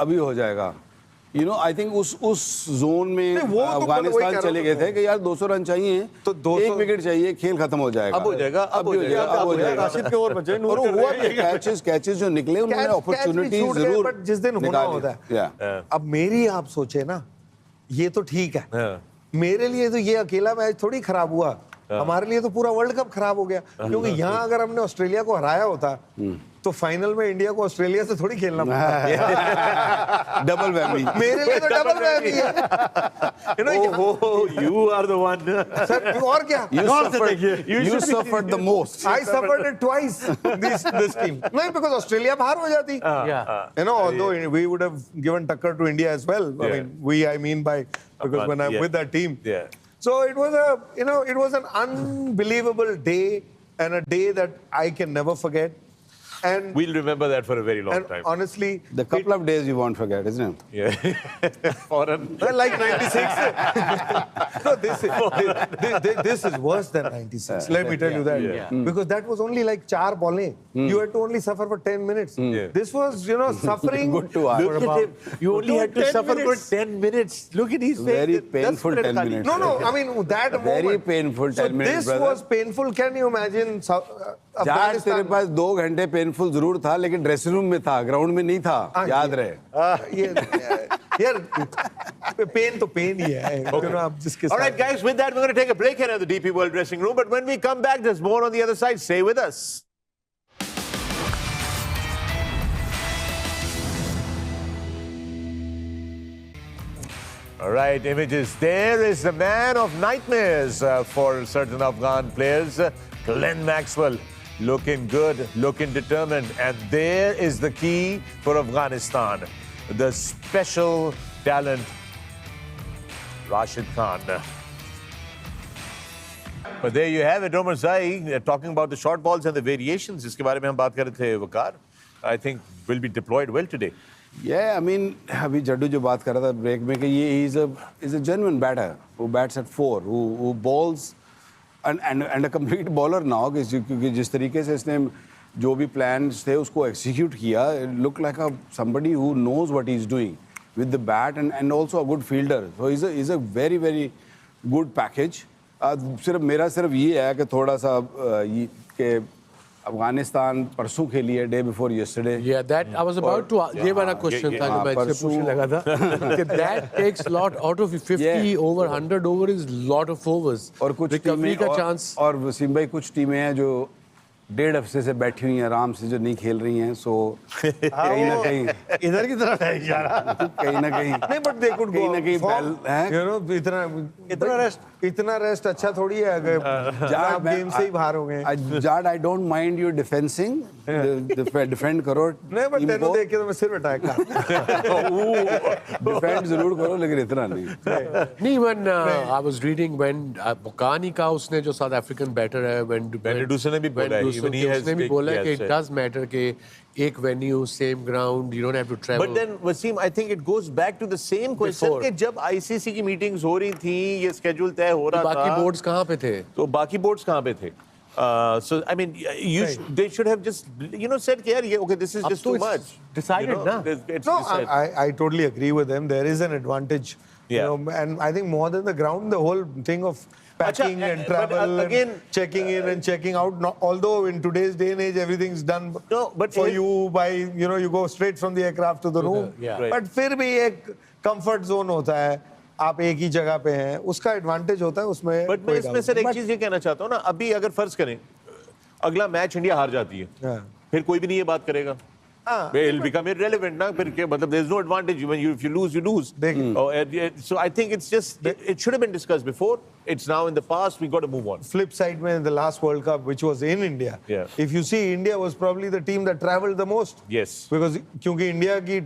आई थिंक उस जोन में अफगानिस्तान चले गए थे कि यार 200 रन चाहिए तो 1 विकेट चाहिए, खेल खत्म हो जाएगा.
अब हो जाएगा.
राशिद के और बचे.
और हुआ कैचेस जो निकले उन्होंने अपॉर्चुनिटी जरूर
जिस दिन होना होता है. अब मेरी आप सोचे ना, ये तो ठीक है. मेरे लिए तो ये अकेला मैच थोड़ी खराब हुआ, हमारे लिए तो पूरा वर्ल्ड कप खराब हो गया. क्योंकि यहाँ अगर हमने ऑस्ट्रेलिया को हराया होता तो फाइनल में इंडिया को ऑस्ट्रेलिया से थोड़ी खेलना पड़ता.
Double whammy.
मेरे लिए तो डबल वैमी है.
You are the one.
Sir और क्या?
You suffered the most.
I suffered it twice. This team. नहीं, because ऑस्ट्रेलिया बाहर हो जाती. Although we would have given टक्कर to India as well. I mean because when I'm with that team. So it was an unbelievable day and a day that I can never forget. And
we'll remember that for a very long time.
Honestly,
the couple of days you won't forget, isn't it?
Yeah.
Like 96. No, this is worse than 96. Let me tell you that. Because that was only like 4 balls. You had to only suffer for 10 minutes. This was, suffering.
Good to ask.
Look at him. You only had to suffer for 10 minutes. Look at his face.
Very painful 10 minutes.
No. I mean, that moment.
Very painful 10 minutes,
this was painful. Can you imagine?
Jat तेरे पास 2 घंटे painful जरूर था, लेकिन dressing room में था, ground में नहीं था. याद रहे.
यार पेन तो पेन ही है.
All right, guys, with that, we're going to take a break here at the DP World Dressing Room. But when we come back, there's more on the other side. Stay with us. All right, images. There is the man of nightmares for certain Afghan players, Glenn Maxwell. Looking good, looking determined. And there is the key for Afghanistan. The special talent, Rashid Khan. But there you have it, Omar Zai, talking about the short balls and the variations. जिसके बारे में हम बात कर रहे थे, वकार. I think will be deployed well today.
Yeah, I mean, अभी जड्डू जो बात कर रहा था ब्रेक में कि ये is a genuine batter who bats at 4, who bowls and a complete bowler now क्योंकि जिस तरीके से इसने जो भी plans थे उसको execute किया, it looked like somebody who knows what he's doing with the bat and also a good fielder. So he's a very very good package. सिर्फ ये है कि थोड़ा सा ये कि अफगानिस्तान परसों खेली है day before yesterday
Yeah, that I was about to. ये वाला question था जो मैं इससे पूछने लगा था कि that takes lot out of 50 over 100 over is lot of overs.
और कुछ
recovery का chance.
और वसीम भाई कुछ टीमें हैं जो 1.5 हफ्ते से बैठी हुई हैं आराम से जो नहीं खेल रही हैं सो कहीं ना कहीं
इधर की तरफ है इशारा
कहीं ना कहीं
नहीं बट दे कुड
कहीं ना कहीं बैल है
You know, इतना रेस्ट अच्छा थोड़ी है अगर आप गेम से ही बाहर हो गए.
Jat I don't mind you defencing defend करो
नहीं बट तेरे देख के तो मैं सिर बैठा
डिफेंड जरूर करो लेकिन इतना नहीं
नहीं when I was reading when कहानी का उसने जो साउथ अफ्रीकन बैटर है when
Benedusser ने भी बोला है, even he has
उसने भी
big-
बोला है कि
yes,
it does matter कि एक venue same ground you don't have to travel.
But then Wasim, I think it goes back to the same question
Before.
कि जब ICC की मीटिंग्स हो रही थी, ये schedule तय हो रहा था.
बाकी बोर्ड्स कहाँ पे थे?
तो बाकी बोर्ड्स कहाँ पे थे? So I mean, they should have just said कि यार ये okay, this is
अब
just
तो
too
it's
much.
decided ना?
It's
No,
decided.
I totally agree with them. There is an advantage.
Yeah.
And I think more than the ground, the whole thing of packing
Achha,
and
but,
travel
again-
and checking in and checking out. Although in today's day and age, everything's done
No, but
for
if-
you by, you go straight from the aircraft to the room.
yeah.
Right.
But फिर भी एक comfort zone होता है. आप एक ही जगह पे हैं. उसका advantage होता है उसमें.
बट मैं
कोई
इसमें
doubt
सर
नहीं.
एक
But-
चीज ये कहना चाहता हूँ ना, अभी अगर फर्ज करें अगला मैच इंडिया हार जाती है,
हाँ.
फिर कोई भी नहीं ये बात करेगा.
हाँ.
It'll become irrelevant ना, फिर क्या मतलब there's no advantage when if you lose you lose.
देखिए.
So I think it's just it should have been discussed before. It's now in the past. We got to move on.
Flip side में the last World Cup which was in India.
Yeah.
If you see, India was probably the team that travelled the most.
Yes.
Because क्योंकि India की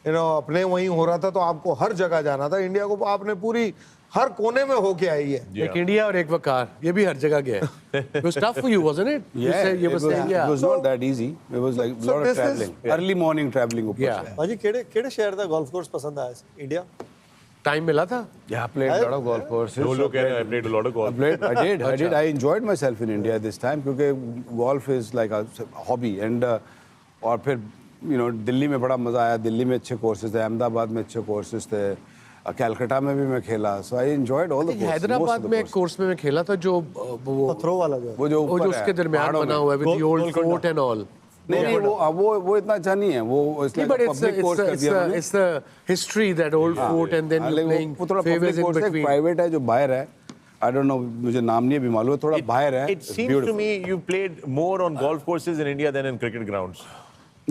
अपने वहीं हो रहा था तो आपको हर जगह जाना था. इंडिया को आपने पूरी हर कोने में होके आई है.
एक इंडिया और एक वकार ये भी हर जगह गया है. It was tough for you, wasn't it? You
Yeah,
said- you were saying,
it was
So-
not that easy. It was like a
So
lot of
this is-
traveling. Early morning traveling. ऊपर
Yeah.
से.
भाजी केड़े शहर दा golf course पसंद आया India
time मिला था.
Yeah, played a lot of golf courses.
No look at it. I played a lot of golf.
I did. I enjoyed myself in India this time क्योंकि golf is like a hobby and और फिर दिल्ली में बड़ा मजा आया. दिल्ली में अच्छे courses थे, अहमदाबाद में अच्छे courses थे, कलकत्ता में भी मैं खेला. So I enjoyed all the courses.
Hyderabad में एक कोर्स में मैं खेला था जो वो
थ्रो वाला जो है
वो जो
वो
ऊपर
जो
है,
उसके दरमियान
पहाड़ों
बना
में.
हुआ है with the old
Golconda.
fort and all.
नहीं वो इतना अच्छा नहीं है. वो
नहीं, but it's
public course कर दिया उन्होंने.
it's the history that old fort and then you're playing
वो थोड़ा
favors
public
in
course है,
between.
private है जो बाहर है. I don't know, मुझे नाम नहीं अभी मालूम है. थोड़ा बाहर है.
It
It's
seems to
beautiful.
me you played more on golf courses in India than in cricket grounds.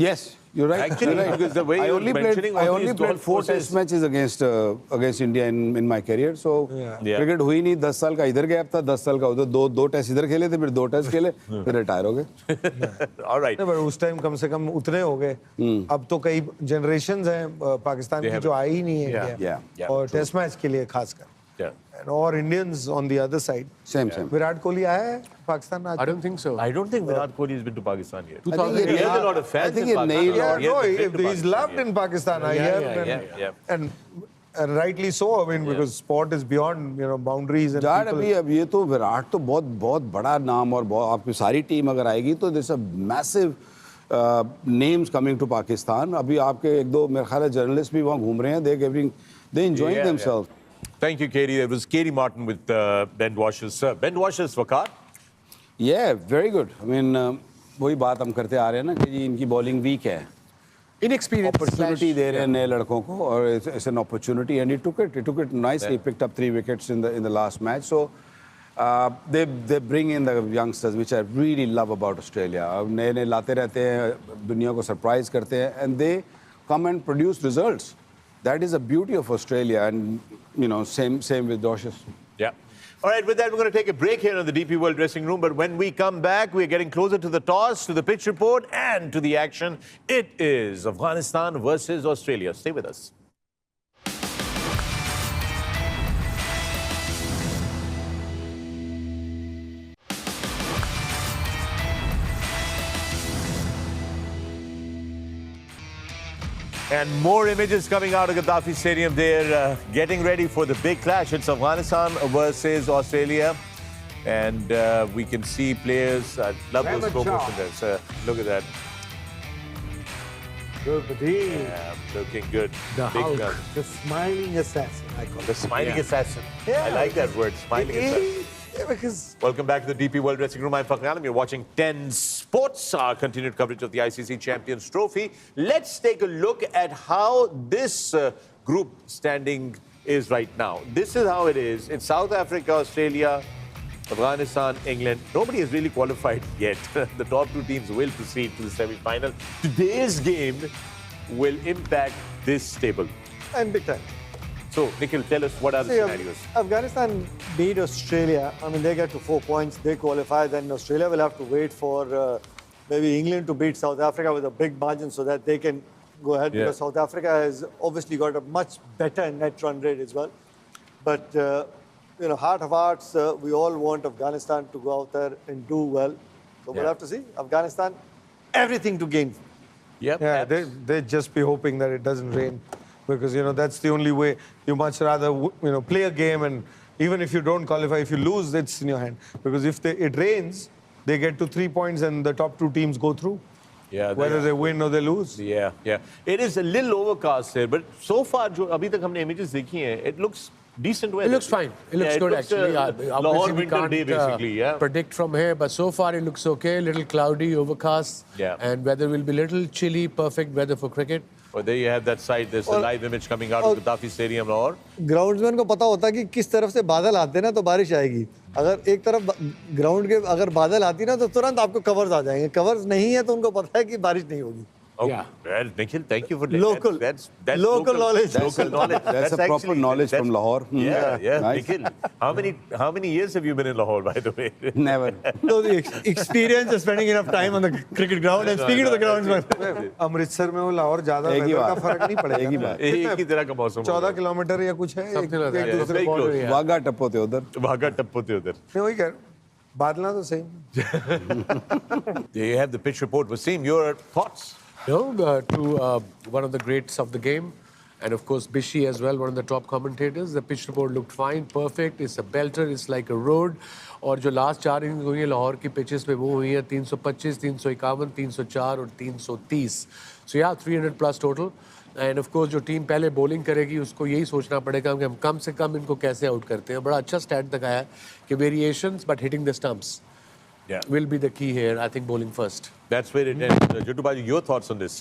Yes, you're right.
Actually,
You're right.
because the way
I
you're
only
mentioning all
played
these
4
golf courses-
test matches against India in my career. So
Yeah.
cricket हुई नहीं. 10 साल का इधर gap था, 10 साल का उधर. दो टेस्ट इधर खेले थे, फिर 2 टेस्ट खेले, फिर रिटायर हो गए.
All right.
नहीं, but उस टाइम कम से कम उतने हो गए. अब तो कई जनरेशंस हैं पाकिस्तान
They
की
have
जो आई ही नहीं है
Yeah.
इंडिया.
Yeah.
और टेस्ट मैच के लिए खासकर.
Yeah.
और Indians on the other side.
Same.
Virat Kohli आया है पाकिस्तान आज.
I don't think so.
I don't think Virat Kohli has been to Pakistan yet.
2000
He has a lot of fans.
I think
in
he
Pakistan.
nailed
Yeah,
He has
no,
been to
he's
Pakistan,
loved
yeah.
in Pakistan. I
Yeah,
hear.
yeah,
yeah.
And rightly so. I mean, because sport is beyond boundaries and
यार
people.
अभी अब ये तो विराट तो बहुत बड़ा नाम और आपकी सारी टीम अगर आएगी तो this a massive names coming to Pakistan. अभी आपके एक दो मेरे ख्याल है जर्नलिस्ट भी वहाँ घूम रहे हैं. They enjoying
Yeah,
themselves.
Thank you, Katie. That was Katie Martin with Ben Washers. Ben Washers, Waqar.
Yeah, very good. I mean वही बात हम करते आ रहे हैं ना कि जी इनकी बॉलिंग वीक है.
Inexperienced.
Opportunity दे रहे हैं नए लड़कों को और it's an opportunity and he took it nicely. He picked up 3 wickets in the last match. So they bring in the youngsters, which I really love about Australia. नए लाते रहते हैं, दुनिया को सरप्राइज करते हैं and they come and produce results. That is the beauty of Australia and same with Doshes.
Yeah. All right, with that, we're going to take a break here in the DP World Dressing Room. But when we come back, we're getting closer to the toss, to the pitch report, and to the action. It is Afghanistan versus Australia. Stay with us. And more images coming out of Gaddafi Stadium. They're getting ready for the big clash. It's Afghanistan versus Australia. And we can see players. Love those slow motion there. So, look at that. Yeah, looking good.
The
big
Hulk,
gun.
the smiling assassin, I call
The
it.
smiling assassin.
Yeah.
I like that word, smiling assassin.
Yeah, because
Welcome back to the DP World Dressing Room. I'm Fakhar Alam. You're watching 10 Sports, our continued coverage of the ICC Champions Trophy. Let's take a look at how this group standing is right now. This is how it is. It's South Africa, Australia, Afghanistan, England. Nobody has really qualified yet. The top two teams will proceed to the semi-final. Today's game will impact this table.
and big time.
So, Nikhil, tell us what are the
See,
scenarios?
Afghanistan beat Australia. I mean, they get to 4 points. They qualify. Then Australia will have to wait for maybe England to beat South Africa with a big margin so that they can go ahead.
Yeah.
Because South Africa has obviously got a much better net run rate as well. But, heart of hearts, we all want Afghanistan to go out there and do well. So we'll
Yeah.
have to see. Afghanistan, everything to gain.
Yep.
Yeah, they'd just be hoping that it doesn't rain, because that's the only way. You much rather play a game, and even if you don't qualify, if you lose, it's in your hand. Because if it rains, they get to 3 points, and the top two teams go through.
Yeah,
Whether they win or they lose.
Yeah, yeah. It is a little overcast here, but so far, जो अभी तक हमने images देखी हैं, it looks decent weather.
It looks fine. It looks good, actually.
Lahore
Obviously, we
winter
can't
day, basically, yeah.
predict from here, but so far it looks okay. Little cloudy, overcast,
Yeah.
and weather will be little chilly. Perfect weather for cricket.
Well, there you have that side. There's a
और-
live image coming out of Gaddafi Stadium, Lahore.
Groundsman को पता होता है कि किस तरफ से बादल आते हैं ना तो बारिश आएगी. अगर एक तरफ ग्राउंड के अगर बादल आती ना तो तुरंत आपको कवर्स आ जाएंगे. कवर्स नहीं है तो उनको पता है कि बारिश नहीं होगी.
Oh,
Yeah.
well, Nikhil, thank you for
Local.
That's
Local knowledge.
Local knowledge.
That's a proper
actually-
knowledge from
that's-
Lahore.
Yeah, yeah.
Nice.
Nikhil, how many years have you been in Lahore, by the way?
Never.
So the experience of spending enough time on the cricket ground and speaking to the groundsman.
Amritsar में वो लाहौर ज्यादा
एक ही
weather का
बात।
फर्क नहीं पड़ेगा.
एक ही बात।
एक ही तरह का मौसम.
14 किलोमीटर या कुछ है.
Something like that.
एक दूसरे
very
border
close.
है.
वाघा टप्पोते उधर.
भागा टप्पोते उधर.
नहीं, वही कह रहा हूं. बादला तो same.
There you have the pitch report. Wasim, your thoughts?
To one of the greats of the game, and of course Bishi as well, one of the top commentators. The pitch report looked fine, perfect. It's a belter. It's like a road. और जो last 4 innings हुई है लाहौर की pitches पे वो हुई है 325, 351, 304 और 330. सो या 300 plus total. End of course जो टीम पहले बॉलिंग करेगी उसको यही सोचना पड़ेगा कि हम कम से कम इनको कैसे आउट करते हैं. बड़ा अच्छा स्टैट दिखाया है कि variations but hitting the stumps
Yeah.
will be the key here. I think bowling first.
That's where it ends. Jittu Baji, your thoughts on this?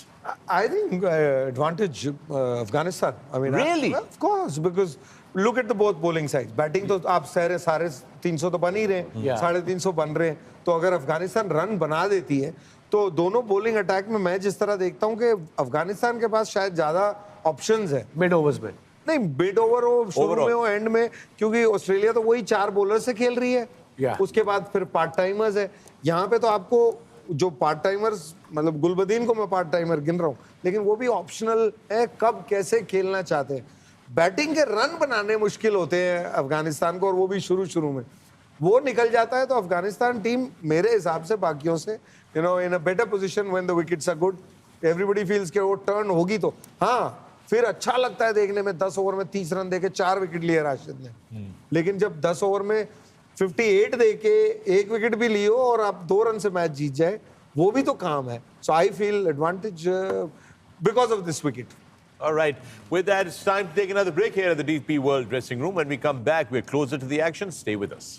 I think advantage Afghanistan. I mean,
Really?
Of course, because look at the both bowling sides. Batting तो आप सारे 350 तो बन ही रहे हैं,
Yeah.
350 बन रहे हैं. तो अगर अफगानिस्तान रन बना देती है, तो दोनों bowling अटैक में मैं जिस तरह देखता हूँ कि अफगानिस्तान के पास शायद ज्यादा ऑप्शंस है.
Mid overs में.
नहीं, मिड ओवर हो, शुरू
Overall.
में हो, एंड में, क्योंकि ऑस्ट्रेलिया तो वही 4 बॉलर से खेल रही है.
Yeah.
उसके बाद फिर पार्ट टाइमर्स है. यहाँ पे तो आपको जो पार्ट टाइमर्स, मतलब गुलबदीन को मैं पार्ट टाइमर गिन रहा हूँ, लेकिन वो भी ऑप्शनल है, कब कैसे खेलना चाहते हैं. बैटिंग के रन बनाने मुश्किल होते हैं अफगानिस्तान को, और वो भी शुरू में. वो निकल जाता है तो अफगानिस्तान टीम मेरे हिसाब से बाकियों से in a better position when the wickets are good. Everybody feels के वो टर्न होगी तो हाँ, फिर अच्छा लगता है देखने में. 10 ओवर में 30 रन देके 4 विकेट लिए राशिद ने. लेकिन जब 10 ओवर में 58 देके 1 विकेट भी लियो और आप 2 रन से मैच जीत जाए, वो भी तो काम है. So I feel advantage because of this wicket.
All right. With that, it's time to take another break here at the DP World Dressing Room. When we come back, we're closer to the action. Stay with us.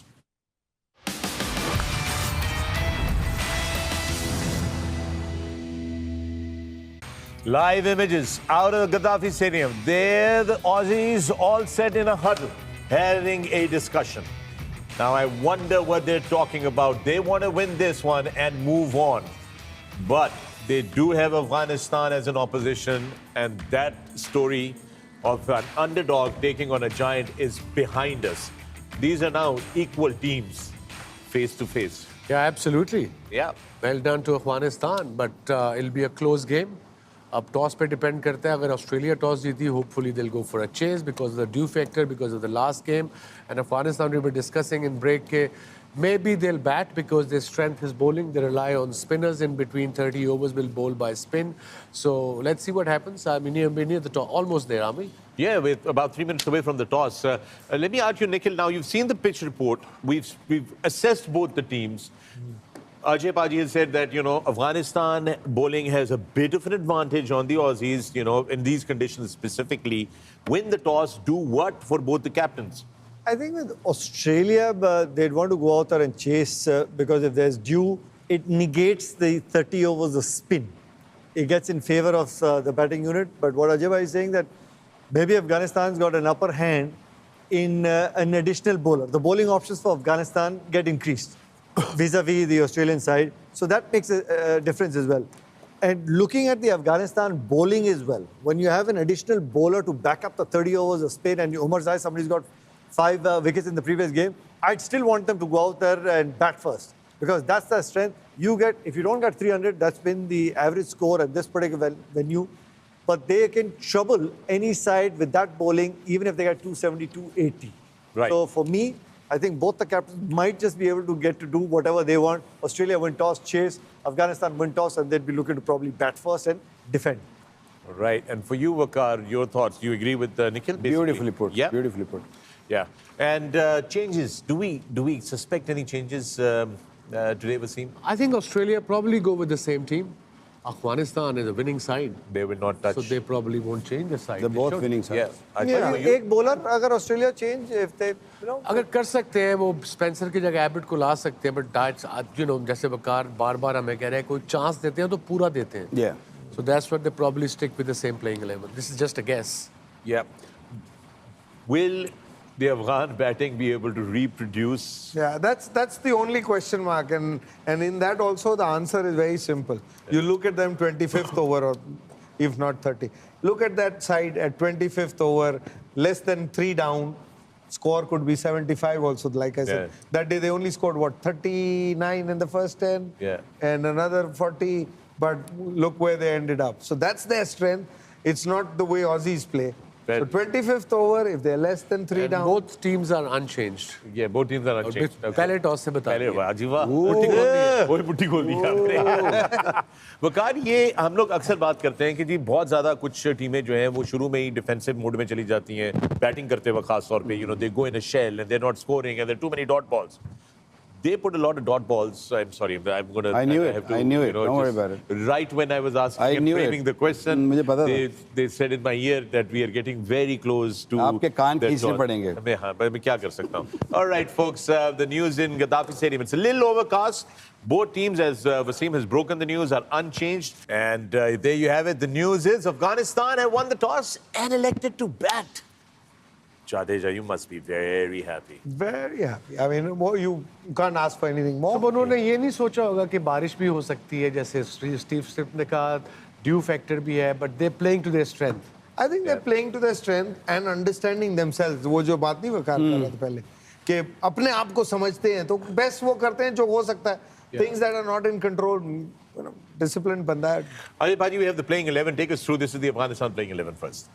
Live images out of the Gaddafi Stadium. There, the Aussies all set in a huddle, having a discussion. Now, I wonder what they're talking about. They want to win this one and move on. But they do have Afghanistan as an opposition, and that story of an underdog taking on a giant is behind us. These are now equal teams, face to face.
Yeah, absolutely.
Yeah.
Well done to Afghanistan, but it'll be a close game. अब toss पे depend करता है. अगर Australia toss जीती, hopefully they'll go for a chase because of the dew factor, because of the last game. And Afghanistan we were discussing in break के Maybe they'll bat because their strength is bowling. They rely on spinners in between 30 overs, will bowl by spin. So let's see what happens. I mean, we're near the top, almost there, aren't we?
Yeah, we're about 3 minutes away from the toss. Let me ask you, Nikhil, now you've seen the pitch report. We've assessed both the teams. Ajay Paji has said that, Afghanistan bowling has a bit of an advantage on the Aussies, in these conditions specifically. Win the toss, do what for both the captains?
I think with Australia, they'd want to go out there and chase because if there's dew, it negates the 30 overs of spin. It gets in favor of the batting unit. But what Ajay is saying that maybe Afghanistan's got an upper hand in an additional bowler. The bowling options for Afghanistan get increased vis-a-vis the Australian side. So that makes a difference as well. And looking at the Afghanistan bowling as well, when you have an additional bowler to back up the 30 overs of spin and Umar Zai, somebody's got 5 wickets in the previous game, I'd still want them to go out there and bat first because that's the strength. You get, if you don't get 300, that's been the average score at this particular venue. But they can trouble any side with that bowling, even if they get 270, 280.
Right.
So for me, I think both the captains might just be able to get to do whatever they want. Australia win toss, chase. Afghanistan win toss, and they'd be looking to probably bat first and defend.
Right. And for you, Waqar, your thoughts? Do you agree with Nikhil? Basically?
Beautifully put.
Yeah.
Beautifully put.
Yeah. And changes. Do we suspect any changes today, Wasim?
I think Australia probably go with the same team. Afghanistan is a winning side.
They will not touch.
So they probably won't change the side.
They're
They
both
should.
winning sides.
Yeah. I
Yeah.
tell you,
एक bowler अगर Australia change, if they,
अगर कर सकते हैं वो Spencer की जगह Abbott को ला सकते हैं बट डाइट्स जैसे वकार बार-बार हमें कह रहे हैं कोई चांस देते हैं तो पूरा देते हैं.
Yeah.
So that's what they probably stick with the same playing 11. This is just a guess.
Yeah. Will the Afghan batting be able to reproduce?
Yeah, that's the only question mark, and in that also the answer is very simple. You look at them 25th over, or if not 30. Look at that side at 25th over, less than 3 down. Score could be 75 also, like I said.
Yeah.
That day they only scored, what, 39 in the first 10?
Yeah.
And another 40, but look where they ended up. So that's their strength. It's not the way Aussies play.
Well-
So 25th over, if they're less than 3
And
down.
both teams are unchanged.
Yeah, both teams are unchanged.
पहले toss से बता
पहले
दिया.
वाह जी वाह मुट्ठी खोल दी है वही मुट्ठी खोल दी आपने वकार ये हम लोग अक्सर बात करते हैं कि जी बहुत ज्यादा कुछ टीमें जो हैं वो शुरू में ही डिफेंसिव मोड में चली जाती हैं बैटिंग करते वक्त खास तौर पे they go in a shell and they're not scoring and there are too many dot balls. They put a lot of dot balls. I'm sorry, I'm gonna.
I knew it.
have to,
I knew it.
just
Don't worry about it.
Right when I was asking
I
and
knew
framing
it.
the question,
मुझे पता था.
they said in my ear that we are getting very close to.
आपके कान
that
खींचने
dot.
पड़ेंगे.
मैं क्या कर सकता हूँ? All right, folks. The news in Gaddafi Stadium. It's a little overcast. Both teams, as Wasim has broken the news, are unchanged. And there you have it. The news is Afghanistan have won the toss and elected to bat. Jadeja, you must be very happy.
Very happy. I mean, you can't ask for anything more.
अब उन्होंने ये नहीं सोचा होगा कि बारिश भी हो सकती है जैसे स्टीव स्मिथ ने कहा ड्यू फैक्टर भी है but they playing to their strength.
I think they're playing to their strength and understanding themselves. वो जो बात नहीं वकार कर रहा था पहले कि अपने आप को समझते हैं तो बेस्ट वो करते हैं जो हो सकता है. Things that are not in control, disciplined बंदा है.
Ajay Paji, we have the playing 11. Take us through. This is the Afghanistan playing 11 first.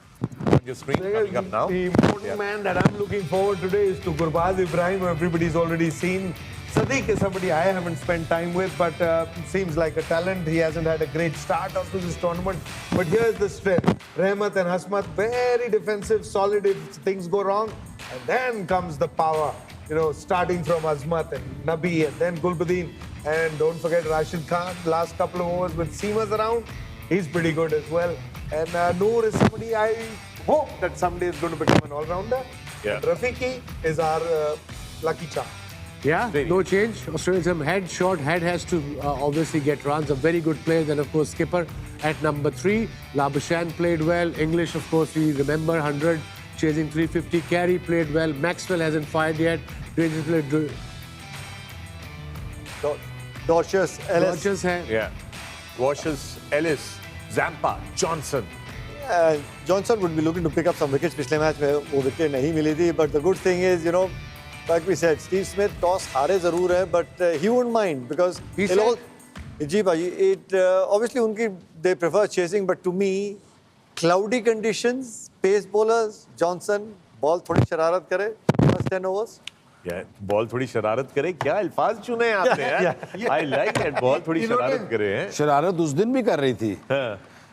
On your screen, coming up now.
The important man that I'm looking forward today is to Gurbaz Ibrahim, who everybody's already seen. Sadiq is somebody I haven't spent time with, but seems like a talent. He hasn't had a great start off to this tournament. But here's the strength. Rahmat and Hasmat, very defensive, solid if things go wrong. And then comes the power, starting from Azmat and Nabi and then Gulbuddin. And don't forget Rashid Khan, last couple of overs with seamers around. He's pretty good as well. And Noor is somebody I hope that someday is going to become an all-rounder.
Yeah.
And Rafiqi is our lucky charm.
Yeah, no change. Australia's head has to obviously get runs. A very good player. Then, of course, skipper at number 3. Labuschagne played well. English, of course, we remember 100, chasing 350. Carey played well. Maxwell hasn't fired yet. Rangers played
Dodgers, Ellis.
Dodgers hai.
Yeah. Washes, Ellis, Zampa, Johnson.
Johnson would be looking to pick up some wickets. पिछले match में वो wicket नहीं मिली थी. But the good thing is, like we said, Steve Smith toss हारे जरूर है, but he won't mind because
He
they'll all. जी भाई, it obviously उनकी they prefer chasing, but to me, cloudy conditions, pace bowlers, Johnson, ball थोड़ी शरारत करे, first 10 overs.
Ball थोड़ी शरारत करे, क्या अल्फाज चुने हैं आपने यार। आई लाइक इट, बॉल थोड़ी शरारत करे हैं।
शरारत उस दिन भी कर रही थी,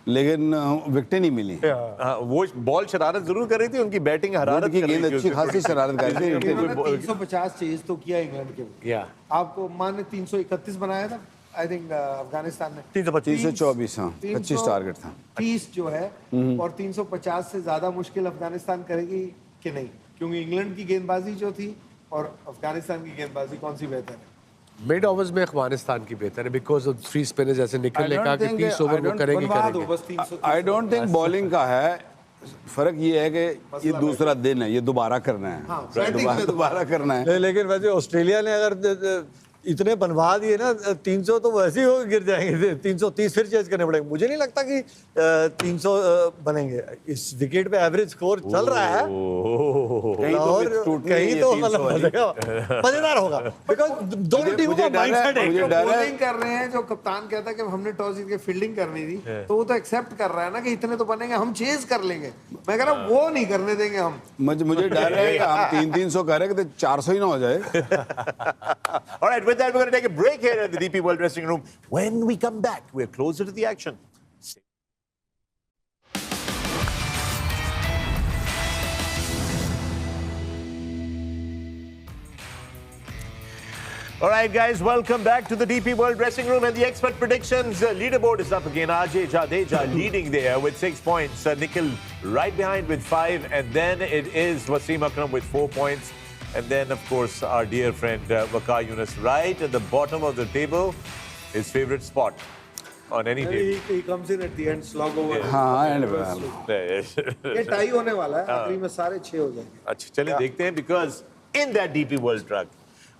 लेकिन विकेटें नहीं मिली।
हाँ, वो बॉल शरारत जरूर कर रही थी, उनकी बैटिंग हरारत
की
कर रही
गेंद
थी
अच्छी
उसमें
खासी शरारत कर रही थी।
इन्होंने 350 चेज तो किया इंग्लैंड के लिए।
या
आपको मान ने 331 बनाया था, आई थिंक अफगानिस्तान ने
324, हाँ 25 टारगेट था।
30 जो है और 350 से ज्यादा मुश्किल अफगानिस्तान करेगी कि नहीं, क्योंकि इंग्लैंड की गेंदबाजी जो थी और अफगानिस्तान की गेंदबाजी कौन सी बेहतर है?
मिड ओवर्स में अफगानिस्तान की बेहतर है, बिकॉज ऑफ 3 स्पिनर्स जैसे निखिल ने कहा कि 30 ओवर वो करेंगे
बनवा दो
करेंगे।
बस 300।
आई डोंट थिंक बॉलिंग का है फर्क, ये है कि ये दूसरा दिन है, ये दोबारा करना है।
हाँ, बैटिंग में
दोबारा करना है।
लेकिन वैसे ऑस्ट्रेलिया ने अगर इतने बनवा दिए ना 300 तो वैसे ही हो गिर जाएंगे, 330 फिर चेज करने पड़ेंगे। मुझे नहीं लगता कि 300 बनेंगे। इस विकेट पे एवरेज स्कोर चल रहा है और कहीं तो मतलब मजेदार होगा, बिकॉज दोनों टीमों का माइंडसेट है।
मुझे डर है।
बॉलिंग कर रहे हैं, जो कप्तान कहता है कि हमने टॉस जीत के फील्डिंग करनी थी, तो वो तो एक्सेप्ट कर रहा है ना कि इतने तो बनेंगे, हम चेज कर लेंगे। मैं कह रहा हूँ वो नहीं करने देंगे हम।
मुझे डर है कि हम 300 करेंगे तो 400 ही ना हो जाए।
All right, with that, we're going to take a break here at the DP World Dressing Room. When we come back, we're closer to the action. All right, guys, welcome back to the DP World Dressing Room and the expert predictions. Leaderboard is up again. Ajay Jadeja leading there with 6 points. Nikhil right behind with 5. And then it is Wasim Akram with 4 points. And then, of course, our dear friend Waqar Yunus right at the bottom of the table. His favorite spot on any table.
He comes in at the end, slog over.
हाँ and
ये tie होने वाला है, आखिरी में सारे 6 हो जाएंगे।
अच्छा, चलिए देखते हैं, because in that DP World truck,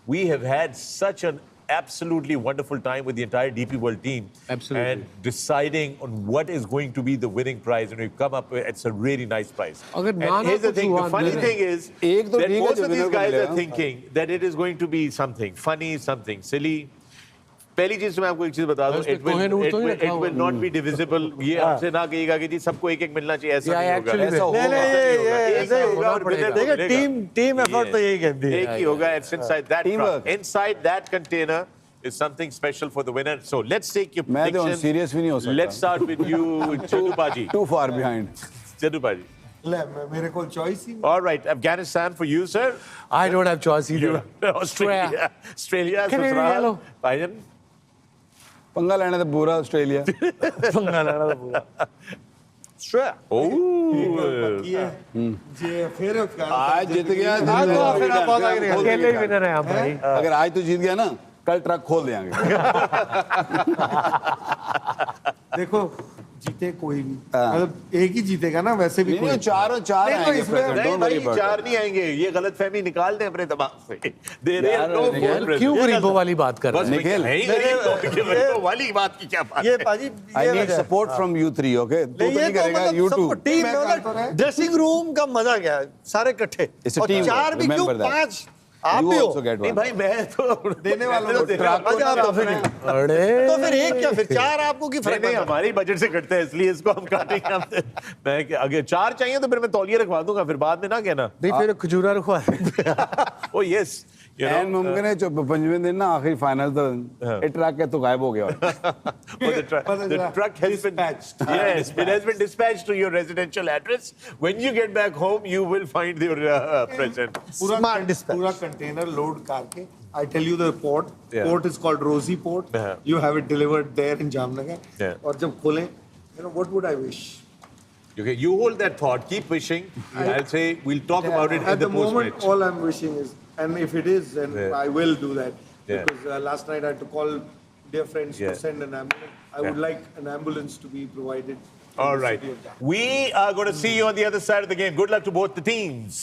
we have had such an absolutely wonderful time with the entire DP World team.
Absolutely.
And deciding on what is going to be the winning prize, and we've come up with, it's a really nice prize.
अगर
And
Nana
here's the
कुछ
thing,
हुआ
the funny
अंदर
thing is
एक तो
that
ठीक है
most
जो
of these
winner को
guys are
मिलेगा।
thinking that it is going to be something funny, something silly. पहली चीज मैं आपको एक चीज बता दूं,
उसमें
it will,
कोहेनूर
it
तो ही
will,
रखा
it
हुआ
will not be divisible. ये आपसे ना कहिएगा कि जी सबको एक एक मिलना चाहिए, ऐसा
Yeah,
नहीं होगा।
actually
ऐसा
नहीं,
होगा,
नहीं,
ऐसा नहीं
ये
होगा।
ऐसे
एक ही
होगा
होगा और winner को
देखिए
मिलेगा।
टीम एफर्ट तो यही कहती है।
एक ही होगा. It's inside that
Teamwork.
truck. Inside that container is something special for the winner. So let's take your
मैं तो
prediction.
serious भी नहीं हो सकता।
Let's start with you, Chadu Baji.
Too far behind.
Chadu Baji.
ले मेरे को choice he
All right, Afghanistan for you, sir.
I don't have choice either.
Australia. Australia.
Canadian
ससुराल.
yellow.
Biden.
पंगा लेना तो पूरा ऑस्ट्रेलिया।
पंगा लेना तो पूरा। श्रेया
Oh.
ये फिर
आज जीत गया
आज तो फिर आप बहुत आगे निकल गए।
अकेले ही विनर है हम भाई।
अगर आज तो जीत गया ना, कल ट्रक खोल देंगे।
देखो जीते कोई भी, मतलब एक ही जीतेगा ना, वैसे भी कोई।
चारों चार
नहीं, तो
आएंगे
इसमें-
present,
नहीं
don't
भाई,
worry about
चार
it.
नहीं आएंगे. ये गलतफहमी निकाल दें अपने दिमाग से. There is
यार,
no
निखिल,
fourth present.
क्यों गरीबों वाली बात कर रहे
बस
हैं?
निखिल,
है ही गरीब टॉपिक के गरीबों वाली बात की क्या बात
ये
है?
पाजी
I
ये
need
वजह है।
support from you three, okay? तू तो
नहीं, ये
नहीं
तो
करेगा,
मतलब
you
सबको
two.
टीम
मैं
में
कर तो रहा।
ड्रेसिंग रूम का मजा क्या है, सारे इकट्ठे।
It's a
और
teamwork,
4 भी क्यों,
remember that.
5 आप
You
भी हो।
also get
नहीं
one.
भाई, मैं तो
देने वाला
मैं तो
हूँ।
देने वाला हूँ.
अच्छा, आप तो फिर
अरे
तो फिर एक क्या, फिर 4 आपको की
नहीं
फर्क
नहीं,
पड़ता है?
हमारी बजट से कटता है, इसलिए इसको हम काटेंगे. मैं अगर 4 चाहिए तो फिर मैं तौलिया रखवा दूंगा, फिर बाद में ना कहना.
नहीं फिर खजूरा रखवा
Oh yes, you
and
know.
मुमकिन है 25वें दिन ना आखिरी फाइनल तो ये ट्रक के तो गायब हो गया।
Oh, the truck has been
Dispatched.
Yes, it has been dispatched to your residential address. When you get back home, you will find your present.
पूरा पूरा कंटेनर लोड करके, I tell you the port.
Yeah.
Port is called Rosie Port.
Yeah.
You have it delivered there in Jamnagar.
Yeah.
और जब खोलें, what would I wish?
Okay, you hold that thought. Keep wishing. I'll say we'll talk about it
At
in
the
the
moment,
post-match.
all I'm wishing is, and if it is, then
Yeah.
I will do that.
Yeah.
Because last night I had to call dear friends
Yeah.
to send an ambulance. I would
Yeah.
like an ambulance to be provided. in
All
the
right.
city of Dhaka.
We are going to see you on the other side of the game. Good luck to both the teams.